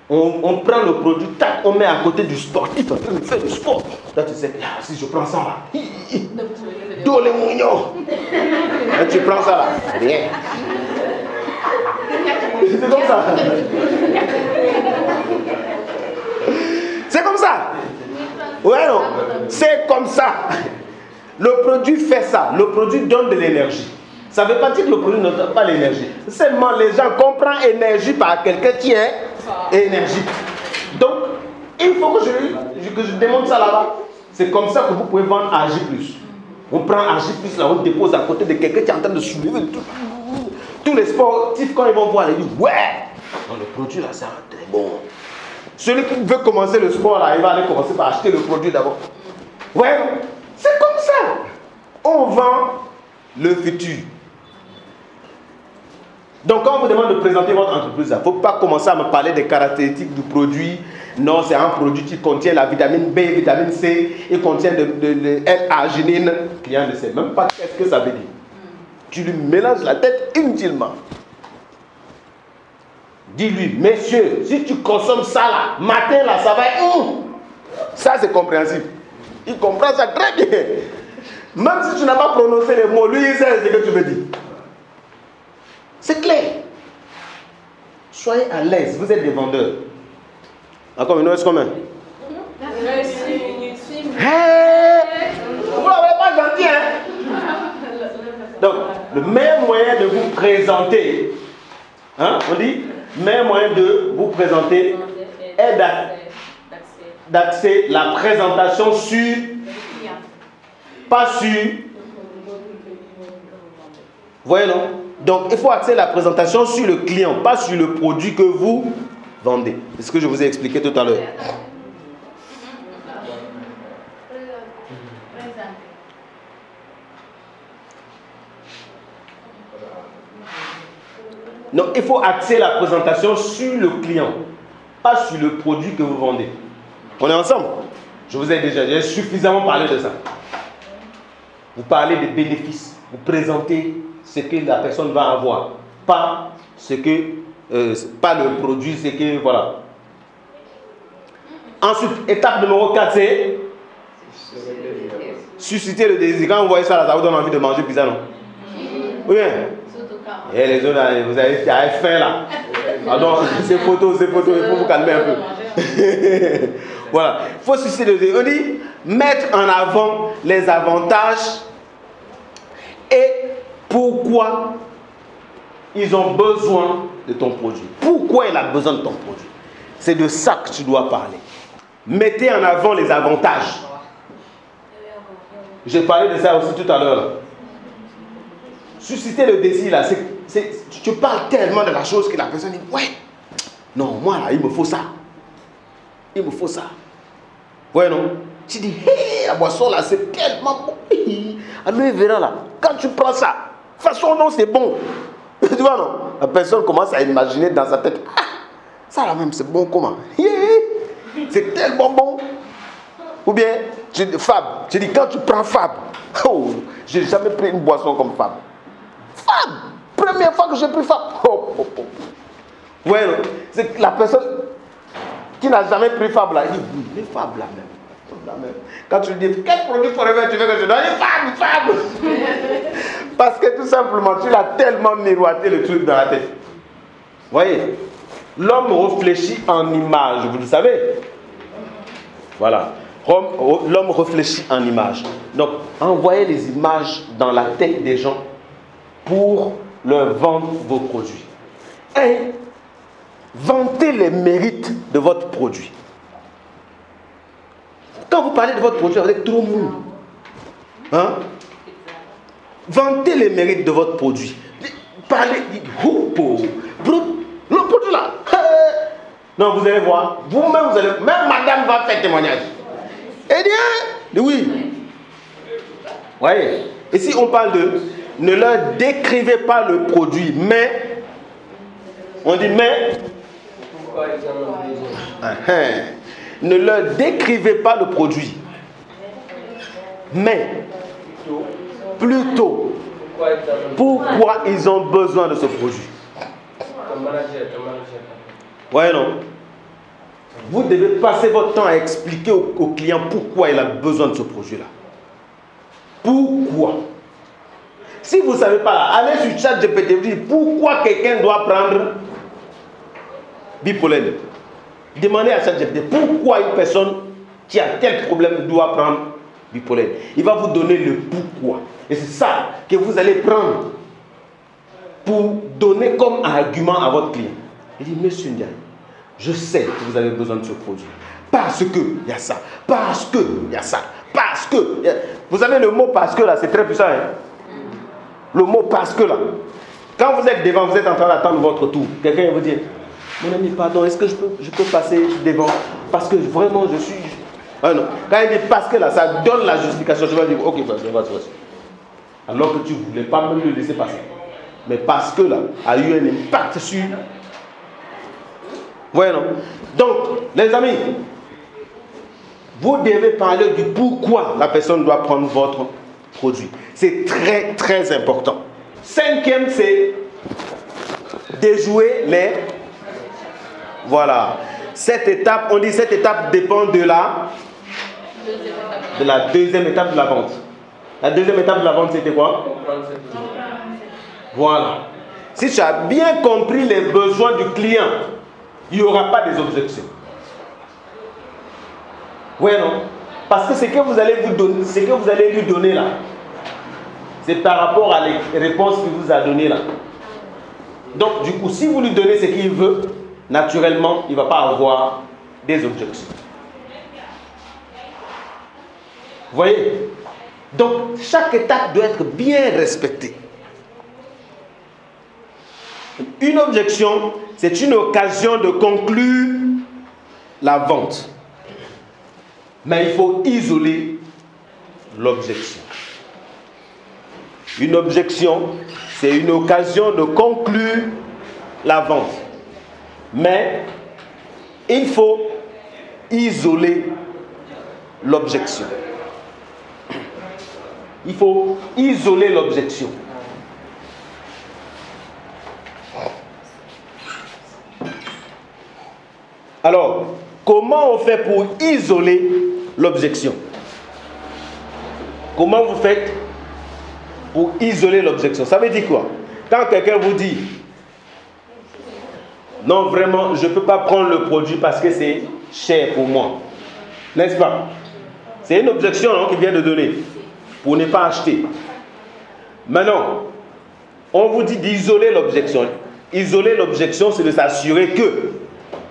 on prend le produit, tac, on met à côté du sportif en train de faire du sport. Là tu sais, si je prends ça là, dos les moignons. Là tu prends ça là, rien. C'est comme ça. C'est comme ça. Ouais, non. C'est comme ça. Le produit fait ça. Le produit donne de l'énergie. Ça ne veut pas dire que le produit ne donne pas l'énergie. Seulement les gens comprennent énergie par quelqu'un qui est énergique. Donc, il faut que je démontre ça là-bas. C'est comme ça que vous pouvez vendre Agi+. On prend Agi+, là, on dépose à côté de quelqu'un qui est en train de soulever tout. Tous les sportifs, quand ils vont voir, ils disent ouais, non, le produit là, c'est très bon. Celui qui veut commencer le sport là, il va aller commencer par acheter le produit d'abord. Ouais, c'est comme ça. On vend le futur. Donc quand on vous demande de présenter votre entreprise, il ne faut pas commencer à me parler des caractéristiques du produit. Non, c'est un produit qui contient la vitamine B, vitamine C, il contient de L-arginine. Le client ne sait même pas qu'est-ce que ça veut dire. Tu lui mélanges la tête inutilement. Dis-lui, monsieur, si tu consommes ça là, matin là, ça va être... Ça c'est compréhensible. Il comprend ça très bien. Même si tu n'as pas prononcé les mots, lui il sait ce que tu veux dire. C'est clair. Soyez à l'aise, vous êtes des vendeurs. Encore une autre, combien? Vous n'avez pas gentil, hein? Donc, le meilleur moyen de vous présenter, hein, on dit, le meilleur moyen de vous présenter est d'axer la présentation sur, pas sur, vous voyez non? Donc, il faut axer la présentation sur le client, pas sur le produit que vous vendez. C'est ce que je vous ai expliqué tout à l'heure. Donc, il faut axer la présentation sur le client, pas sur le produit que vous vendez. On est ensemble? Je vous ai déjà suffisamment parlé de ça. Vous parlez des bénéfices, vous présentez ce que la personne va avoir, pas ce que, pas le produit, c'est que, voilà. Ensuite, étape numéro 4, c'est susciter le désir. Quand vous voyez ça, là, ça vous donne envie de manger pizza, non? Oui, bien. Et les autres, là, vous avez faim là. Pardon, ces photos, il faut vous calmer un peu. Voilà. Il faut susciter le désir. On dit mettre en avant les avantages et pourquoi ils ont besoin de ton produit. Pourquoi il a besoin de ton produit. C'est de ça que tu dois parler. Mettez en avant les avantages. J'ai parlé de ça aussi tout à l'heure. Susciter le désir là, tu parles tellement de la chose que la personne dit ouais, Non, moi là, il me faut ça. Il me faut ça. Ouais, non? Tu dis, hé, la boisson là, c'est tellement bon. Alors, il verra là, quand tu prends ça, de toute façon, non, c'est bon. Tu vois, non? La personne commence à imaginer dans sa tête, ah, ça là même, c'est bon comment? C'est tellement bon. Ou bien, Fab, tu dis, quand tu prends Fab, oh, j'ai jamais pris une boisson comme Fab. Fab, première fois que j'ai pris Fab. Oh, oh, oh. Ouais, non? C'est la personne qui n'a jamais pris Fab là, il dit, oui, les Fab là même. Quand tu lui dis, quel produit Forever tu veux que je donne? Fab. Parce que tout simplement, tu l'as tellement miroité le truc dans la tête. Vous voyez? L'homme réfléchit en images, vous le savez? Voilà. L'homme réfléchit en images. Donc, envoyez les images dans la tête des gens pour leur vendre vos produits. Et vantez les mérites de votre produit. Quand vous parlez de votre produit, vous êtes trop mou. Hein? Vantez les mérites de votre produit. Parlez, dites, le produit là. Non, vous allez voir. Vous-même, même madame va faire témoignage. Eh bien, oui. Voyez. Et si on parle de, ne leur décrivez pas le produit, mais, on dit mais. Pourquoi ils en ont besoin? Ne leur décrivez pas le produit, mais plutôt pourquoi ils ont besoin de ce produit. Ouais, non. Vous devez passer votre temps à expliquer au client pourquoi il a besoin de ce produit-là. Pourquoi? Si vous ne savez pas, allez sur ChatGPT, vous dites pourquoi quelqu'un doit prendre Bipolène. Demandez à ChatGPT pourquoi une personne qui a tel problème doit prendre Bipolène. Il va vous donner le pourquoi. Et c'est ça que vous allez prendre pour donner comme argument à votre client. Il dit, monsieur Ndiaye, je sais que vous avez besoin de ce produit. Parce que il y a ça. Parce que il y a ça. Parce que. Vous savez, le mot parce que là, c'est très puissant. Hein? Le mot parce que là. Quand vous êtes devant, vous êtes en train d'attendre votre tour. Quelqu'un va vous dire, mon ami, pardon, est-ce que je peux passer devant? Parce que vraiment, je suis. Ah non. Quand il dit parce que là, ça donne la justification. Je vais dire, ok, vas-y. Alors que tu ne voulais pas même le laisser passer. Mais parce que là, a eu un impact sur. Voyez, non? Donc, les amis, vous devez parler du pourquoi la personne doit prendre votre produit. C'est très, très important. Cinquième, c'est déjouer les. Voilà. Cette étape, on dit cette étape dépend de la deuxième étape de la vente. La deuxième étape de la vente, c'était quoi? Voilà. Si tu as bien compris les besoins du client, il n'y aura pas des objections. Oui, non? Parce que ce que vous allez vous donner, ce que vous allez lui donner là, c'est par rapport à les réponses qu'il vous a données là. Donc, du coup, si vous lui donnez ce qu'il veut, naturellement, il ne va pas avoir des objections. Vous voyez? Donc, chaque étape doit être bien respectée. Une objection, c'est une occasion de conclure la vente. Mais il faut isoler l'objection. Une objection, c'est une occasion de conclure la vente. Mais il faut isoler l'objection. Il faut isoler l'objection. Alors, comment on fait pour isoler l'objection? Comment vous faites pour isoler l'objection? Ça veut dire quoi? Quand quelqu'un vous dit non, vraiment, je ne peux pas prendre le produit parce que c'est cher pour moi. N'est-ce pas? C'est une objection qu'il vient de donner pour ne pas acheter. Maintenant, on vous dit d'isoler l'objection. Isoler l'objection, c'est de s'assurer que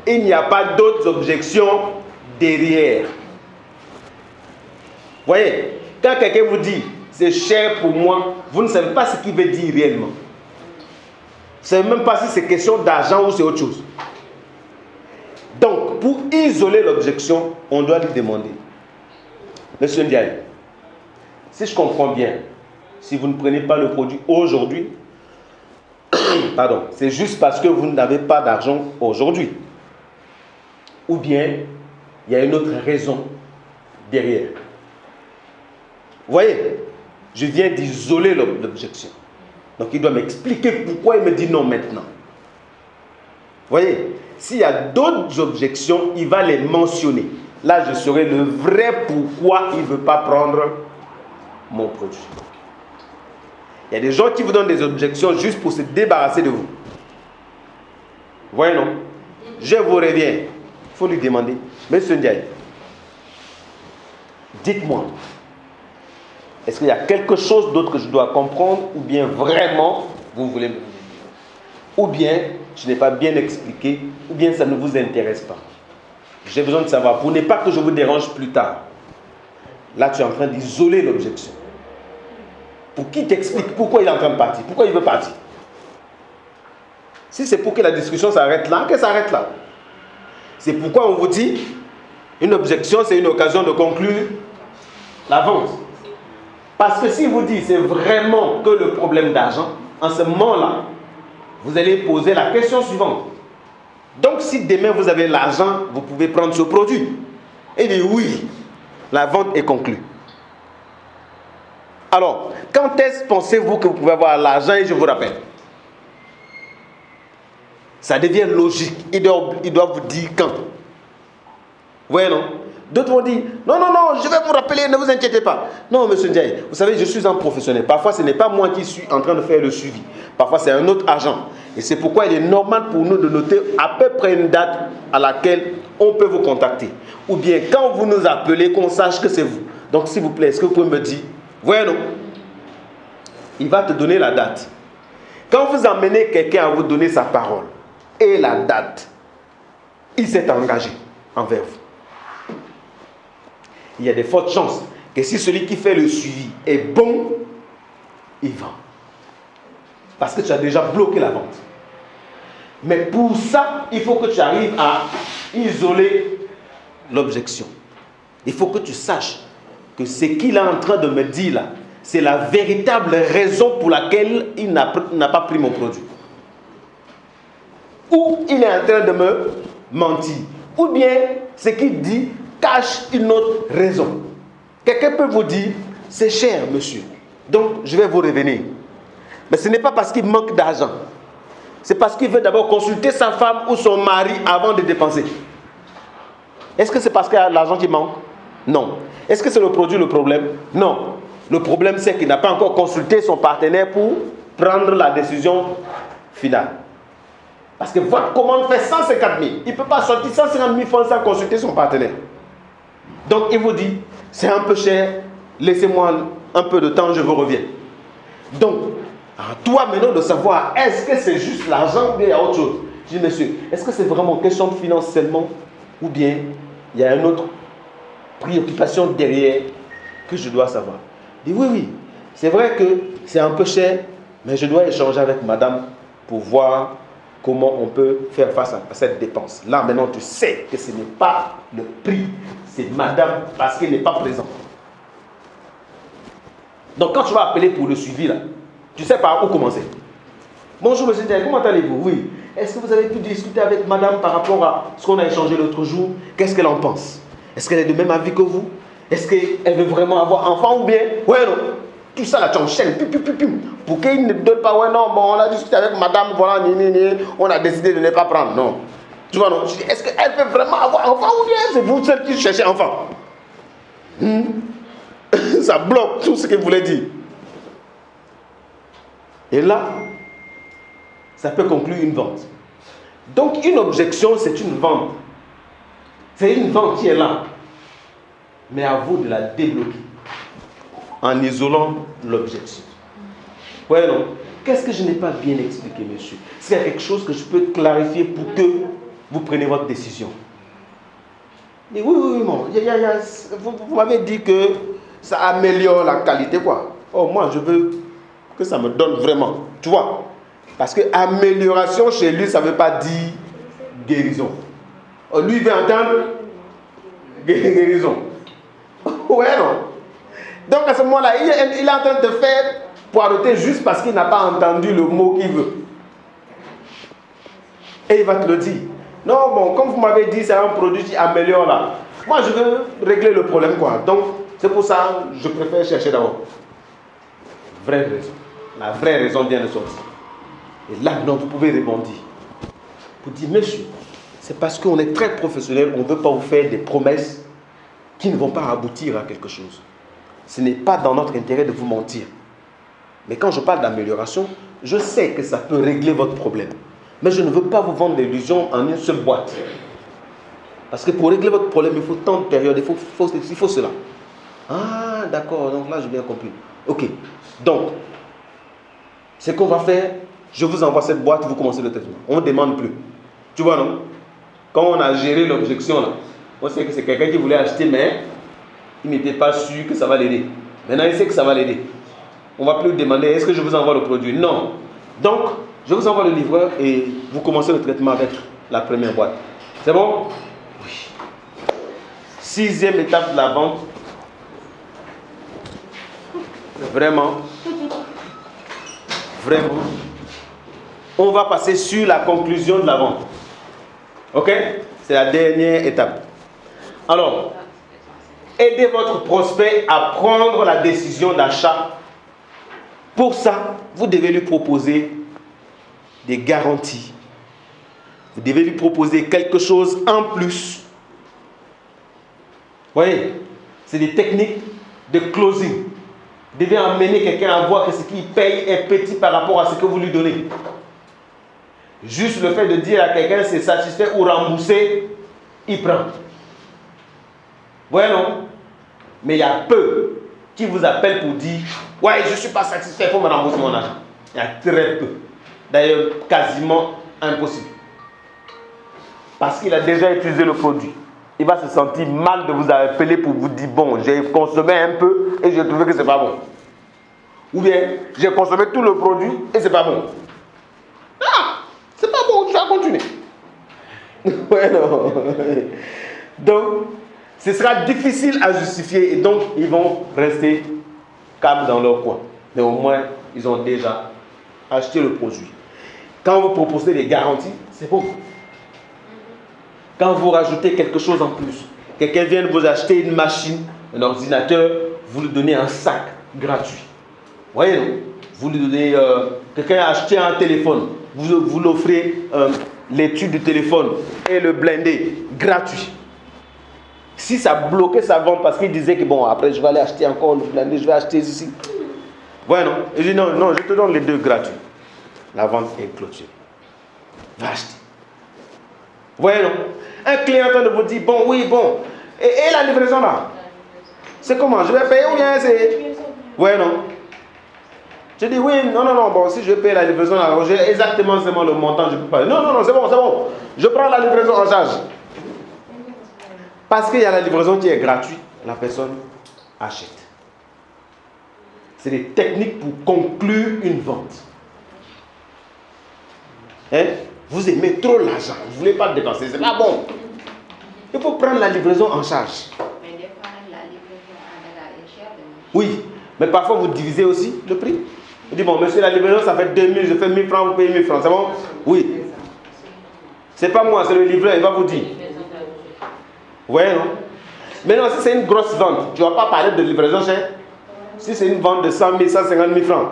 il n'y a pas d'autres objections derrière. Vous voyez, quand quelqu'un vous dit c'est cher pour moi, vous ne savez pas ce qu'il veut dire réellement. Vous ne savez même pas si c'est question d'argent ou c'est autre chose. isoler l'objection, on doit lui demander. Monsieur Ndiaye, si je comprends bien, si vous ne prenez pas le produit aujourd'hui, pardon, c'est juste parce que vous n'avez pas d'argent aujourd'hui. Ou bien, il y a une autre raison derrière. Vous voyez, je viens d'isoler l'objection. Donc, il doit m'expliquer pourquoi il me dit non maintenant. Vous voyez, s'il y a d'autres objections, il va les mentionner. Là, je saurai le vrai pourquoi il ne veut pas prendre mon produit. Il y a des gens qui vous donnent des objections juste pour se débarrasser de vous. Vous voyez, non? Je vous reviens. Il faut lui demander, Monsieur Ndiaye, dites-moi, est-ce qu'il y a quelque chose d'autre que je dois comprendre ou bien vraiment vous voulez me dire? Ou bien je n'ai pas bien expliqué ou bien ça ne vous intéresse pas. J'ai besoin de savoir pour ne pas que je vous dérange plus tard. Là, tu es en train d'isoler l'objection. Pour qui t'explique pourquoi il est en train de partir, pourquoi il veut partir. Si c'est pour que la discussion s'arrête là, qu'elle s'arrête là. C'est pourquoi on vous dit, une objection, c'est une occasion de conclure la vente. Parce que si vous dites c'est vraiment que le problème d'argent, en ce moment-là, vous allez poser la question suivante. Donc si demain vous avez l'argent, vous pouvez prendre ce produit. Et dit oui, la vente est conclue. Alors, quand est-ce pensez-vous que vous pouvez avoir l'argent et je vous rappelle? Ça devient logique. Il doit vous dire quand. Vous voyez, non? D'autres vont dire, non, je vais vous rappeler, ne vous inquiétez pas. Non, monsieur Ndiaye, vous savez, je suis un professionnel. Parfois, ce n'est pas moi qui suis en train de faire le suivi. Parfois, c'est un autre agent. Et c'est pourquoi il est normal pour nous de noter à peu près une date à laquelle on peut vous contacter. Ou bien, quand vous nous appelez, qu'on sache que c'est vous. Donc, s'il vous plaît, est-ce que vous pouvez me dire, voyez, non? Il va te donner la date. Quand vous amenez quelqu'un à vous donner sa parole et la date, il s'est engagé envers vous. Il y a de fortes chances que si celui qui fait le suivi est bon, il vend. Parce que tu as déjà bloqué la vente. Mais pour ça, il faut que tu arrives à isoler l'objection. Il faut que tu saches que ce qu'il est en train de me dire là, c'est la véritable raison pour laquelle il n'a pas pris mon produit. Ou il est en train de me mentir. Ou bien ce qu'il dit cache une autre raison. Quelqu'un peut vous dire, c'est cher, monsieur. Donc, je vais vous revenir. Mais ce n'est pas parce qu'il manque d'argent. C'est parce qu'il veut d'abord consulter sa femme ou son mari avant de dépenser. Est-ce que c'est parce qu'il y a l'argent qui manque? Non. Est-ce que c'est le produit le problème? Non. Le problème, c'est qu'il n'a pas encore consulté son partenaire pour prendre la décision finale. Parce que votre commande fait 150 000. Il ne peut pas sortir 150 000 francs sans consulter son partenaire. Donc, il vous dit, c'est un peu cher, laissez-moi un peu de temps, je vous reviens. Donc, à toi maintenant de savoir, est-ce que c'est juste l'argent ou bien il y a autre chose? Je dis, monsieur, est-ce que c'est vraiment question de finance seulement ou bien il y a une autre préoccupation derrière que je dois savoir? Il dit, oui, c'est vrai que c'est un peu cher, mais je dois échanger avec madame pour voir comment on peut faire face à cette dépense. Là, maintenant, tu sais que ce n'est pas le prix, c'est madame parce qu'elle n'est pas présente. Donc, quand tu vas appeler pour le suivi, là, tu sais par où commencer. Bonjour, monsieur Ndiaye, comment allez-vous? Oui. Est-ce que vous avez pu discuter avec madame par rapport à ce qu'on a échangé l'autre jour? Qu'est-ce qu'elle en pense? Est-ce qu'elle est de même avis que vous? Est-ce qu'elle veut vraiment avoir enfant ou bien? Ouais, non. Tout ça là, tu enchaînes. Pour qu'il ne donne pas, ouais, non, bon, on a discuté avec madame, voilà, on a décidé de ne pas prendre. Non. Tu vois, non. Je dis, est-ce qu'elle veut vraiment avoir enfant ou bien c'est vous seul qui cherchez enfant? Ça bloque tout ce qu'il voulait dire. Et là, ça peut conclure une vente. Donc, une objection, c'est une vente. C'est une vente qui est là. Mais à vous de la débloquer. En isolant l'objection. Ouais, non. Qu'est-ce que je n'ai pas bien expliqué, monsieur? Est-ce qu'il y a quelque chose que je peux clarifier pour que vous preniez votre décision? Et oui, bon. Vous m'avez dit que ça améliore la qualité, quoi. Oh, moi, je veux que ça me donne vraiment. Tu vois? Parce que amélioration chez lui, ça ne veut pas dire guérison. Lui, il veut entendre guérison. Ouais, non. Donc à ce moment-là, il est en train de faire poireauter juste parce qu'il n'a pas entendu le mot qu'il veut. Et il va te le dire. Non, bon, comme vous m'avez dit, c'est un produit qui améliore là. Moi, je veux régler le problème, quoi. Donc, c'est pour ça que je préfère chercher d'abord. Vraie raison. La vraie raison vient de sortir. Et là, non, vous pouvez rebondir. Vous dites, monsieur, c'est parce qu'on est très professionnel, on ne veut pas vous faire des promesses qui ne vont pas aboutir à quelque chose. Ce n'est pas dans notre intérêt de vous mentir. Mais quand je parle d'amélioration, je sais que ça peut régler votre problème. Mais je ne veux pas vous vendre l'illusion en une seule boîte. Parce que pour régler votre problème, il faut tant de périodes, il faut cela. Ah, d'accord, donc là, j'ai bien compris. Ok, donc, ce qu'on va faire, je vous envoie cette boîte, vous commencez le traitement. On ne demande plus. Tu vois, non? Quand on a géré l'objection, là, on sait que c'est quelqu'un qui voulait acheter, mais il n'était pas sûr que ça va l'aider. Maintenant, il sait que ça va l'aider. On ne va plus demander, est-ce que je vous envoie le produit? Non. Donc, je vous envoie le livreur et vous commencez le traitement avec la première boîte. C'est bon? Oui. 6e étape de la vente. Vraiment. On va passer sur la conclusion de la vente. Ok? C'est la dernière étape. Alors, aidez votre prospect à prendre la décision d'achat. Pour ça, vous devez lui proposer des garanties. Vous devez lui proposer quelque chose en plus. Vous voyez, c'est des techniques de closing. Vous devez amener quelqu'un à voir que ce qu'il paye est petit par rapport à ce que vous lui donnez. Juste le fait de dire à quelqu'un c'est satisfait ou remboursé, il prend. Vous voyez, non? Mais il y a peu qui vous appellent pour dire ouais, je ne suis pas satisfait, il faut me rembourser mon argent. Il y a très peu. D'ailleurs, quasiment impossible. Parce qu'il a déjà utilisé le produit. Il va se sentir mal de vous appeler pour vous dire bon, j'ai consommé un peu et j'ai trouvé que ce n'est pas bon. Ou bien, j'ai consommé tout le produit et ce n'est pas bon. Ah, c'est pas bon, tu vas continuer. Ouais, non. Donc, ce sera difficile à justifier et donc ils vont rester calmes dans leur coin. Mais au moins, ils ont déjà acheté le produit. Quand vous proposez des garanties, c'est bon. Quand vous rajoutez quelque chose en plus, quelqu'un vient de vous acheter une machine, un ordinateur, vous lui donnez un sac gratuit. Vous voyez, non? Vous lui donnez, quelqu'un a acheté un téléphone, vous l'offrez l'étude du téléphone et le blindé gratuit. Si ça bloquait sa vente parce qu'il disait que bon, après je vais aller acheter encore le blindé, je vais acheter ici. Ouais, non. Et je dis non, je te donne les deux gratuits. La vente est clôturée. Va acheter. Vous voyez, non? Un client en train de vous dire bon, oui, bon. Et la livraison là? C'est comment? Je vais payer ou bien c'est. Ouais, non. Je dis oui, non, bon, si je vais payer la livraison là, j'ai exactement seulement le montant, je peux pas. Non, c'est bon. Je prends la livraison en charge. Parce qu'il y a la livraison qui est gratuite, la personne achète. C'est des techniques pour conclure une vente. Hein? Vous aimez trop l'argent, vous ne voulez pas dépenser, c'est pas bon. Il faut prendre la livraison en charge. Mais des fois, la livraison est chère. Oui, mais parfois vous divisez aussi le prix. Vous dites, bon, monsieur, la livraison, ça fait 2000, je fais 1000 francs, vous payez 1000 francs, c'est bon? Oui. C'est pas moi, c'est le livreur, il va vous dire. Vous voyez, non? Maintenant, si c'est une grosse vente, tu ne vas pas parler de livraison chère. Si c'est une vente de 100 000, 150 000 francs,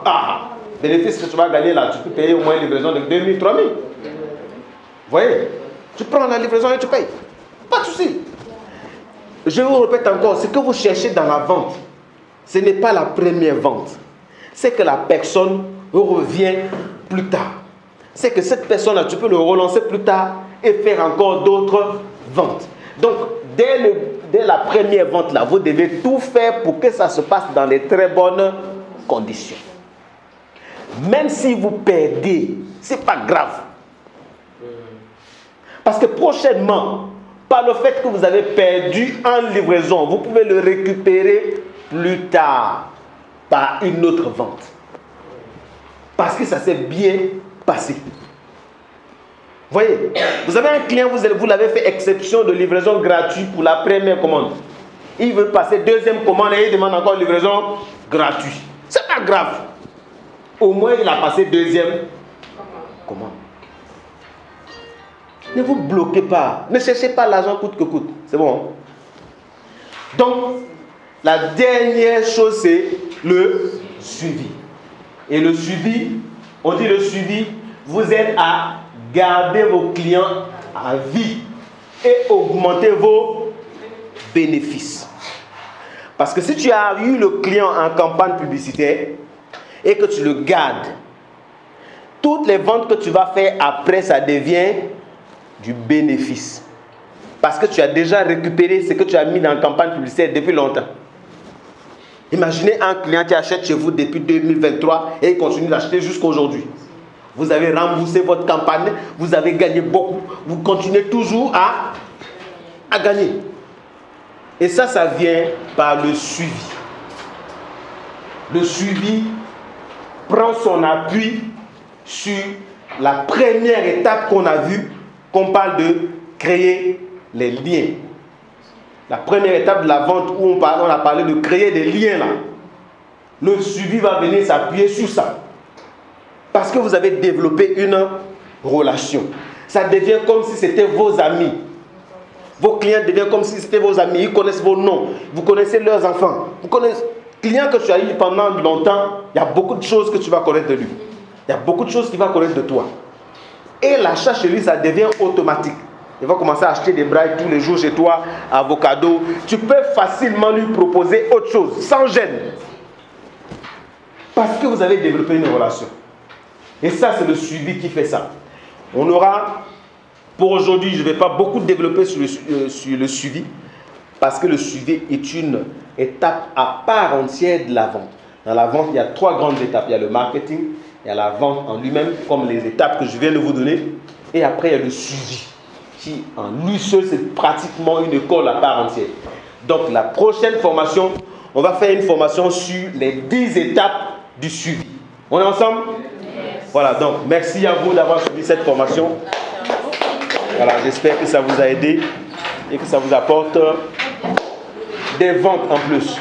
bénéfice que tu vas gagner là, tu peux payer au moins une livraison de 2 000, 3 000. Vous voyez? Tu prends la livraison et tu payes. Pas de souci. Je vous répète encore, ce que vous cherchez dans la vente, ce n'est pas la première vente. C'est que la personne revient plus tard. C'est que cette personne-là, tu peux le relancer plus tard et faire encore d'autres ventes. Donc, dès la première vente-là, vous devez tout faire pour que ça se passe dans les très bonnes conditions. Même si vous perdez, ce n'est pas grave. Parce que prochainement, par le fait que vous avez perdu en livraison, vous pouvez le récupérer plus tard par une autre vente. Parce que ça s'est bien passé. Voyez, vous avez un client, vous l'avez fait exception de livraison gratuite pour la première commande. Il veut passer deuxième commande et il demande encore une livraison gratuite. C'est pas grave. Au moins, il a passé deuxième commande. Ne vous bloquez pas. Ne cherchez pas l'argent coûte que coûte. C'est bon. Hein? Donc, la dernière chose, c'est le suivi. Et le suivi, on dit le suivi, vous aide à garder vos clients à vie et augmenter vos bénéfices. Parce que si tu as eu le client en campagne publicitaire et que tu le gardes, toutes les ventes que tu vas faire après, ça devient du bénéfice. Parce que tu as déjà récupéré ce que tu as mis dans la campagne publicitaire depuis longtemps. Imaginez un client qui achète chez vous depuis 2023 et il continue d'acheter jusqu'à aujourd'hui. Vous avez remboursé votre campagne, vous avez gagné beaucoup, vous continuez toujours à gagner. Et ça vient par le suivi. Le suivi prend son appui sur la première étape qu'on a vue, qu'on parle de créer les liens. La première étape de la vente où on a parlé de créer des liens là. Le suivi va venir s'appuyer sur ça. Parce que vous avez développé une relation. Ça devient comme si c'était vos amis. Vos clients deviennent comme si c'était vos amis. Ils connaissent vos noms. Vous connaissez leurs enfants. Vous connaissez client que tu as eu pendant longtemps. Il y a beaucoup de choses que tu vas connaître de lui. Il y a beaucoup de choses qu'il va connaître de toi. Et l'achat chez lui, ça devient automatique. Il va commencer à acheter des brailles tous les jours chez toi, avocado. Tu peux facilement lui proposer autre chose, sans gêne. Parce que vous avez développé une relation. Et ça, c'est le suivi qui fait ça. On aura, pour aujourd'hui, je ne vais pas beaucoup développer sur le suivi, parce que le suivi est une étape à part entière de la vente. Dans la vente, il y a 3 grandes étapes. Il y a le marketing, il y a la vente en lui-même, comme les étapes que je viens de vous donner. Et après, il y a le suivi, qui en lui seul, c'est pratiquement une école à part entière. Donc, la prochaine formation, on va faire une formation sur les 10 étapes du suivi. On est ensemble? Voilà, donc merci à vous d'avoir suivi cette formation. Voilà, j'espère que ça vous a aidé et que ça vous apporte des ventes en plus.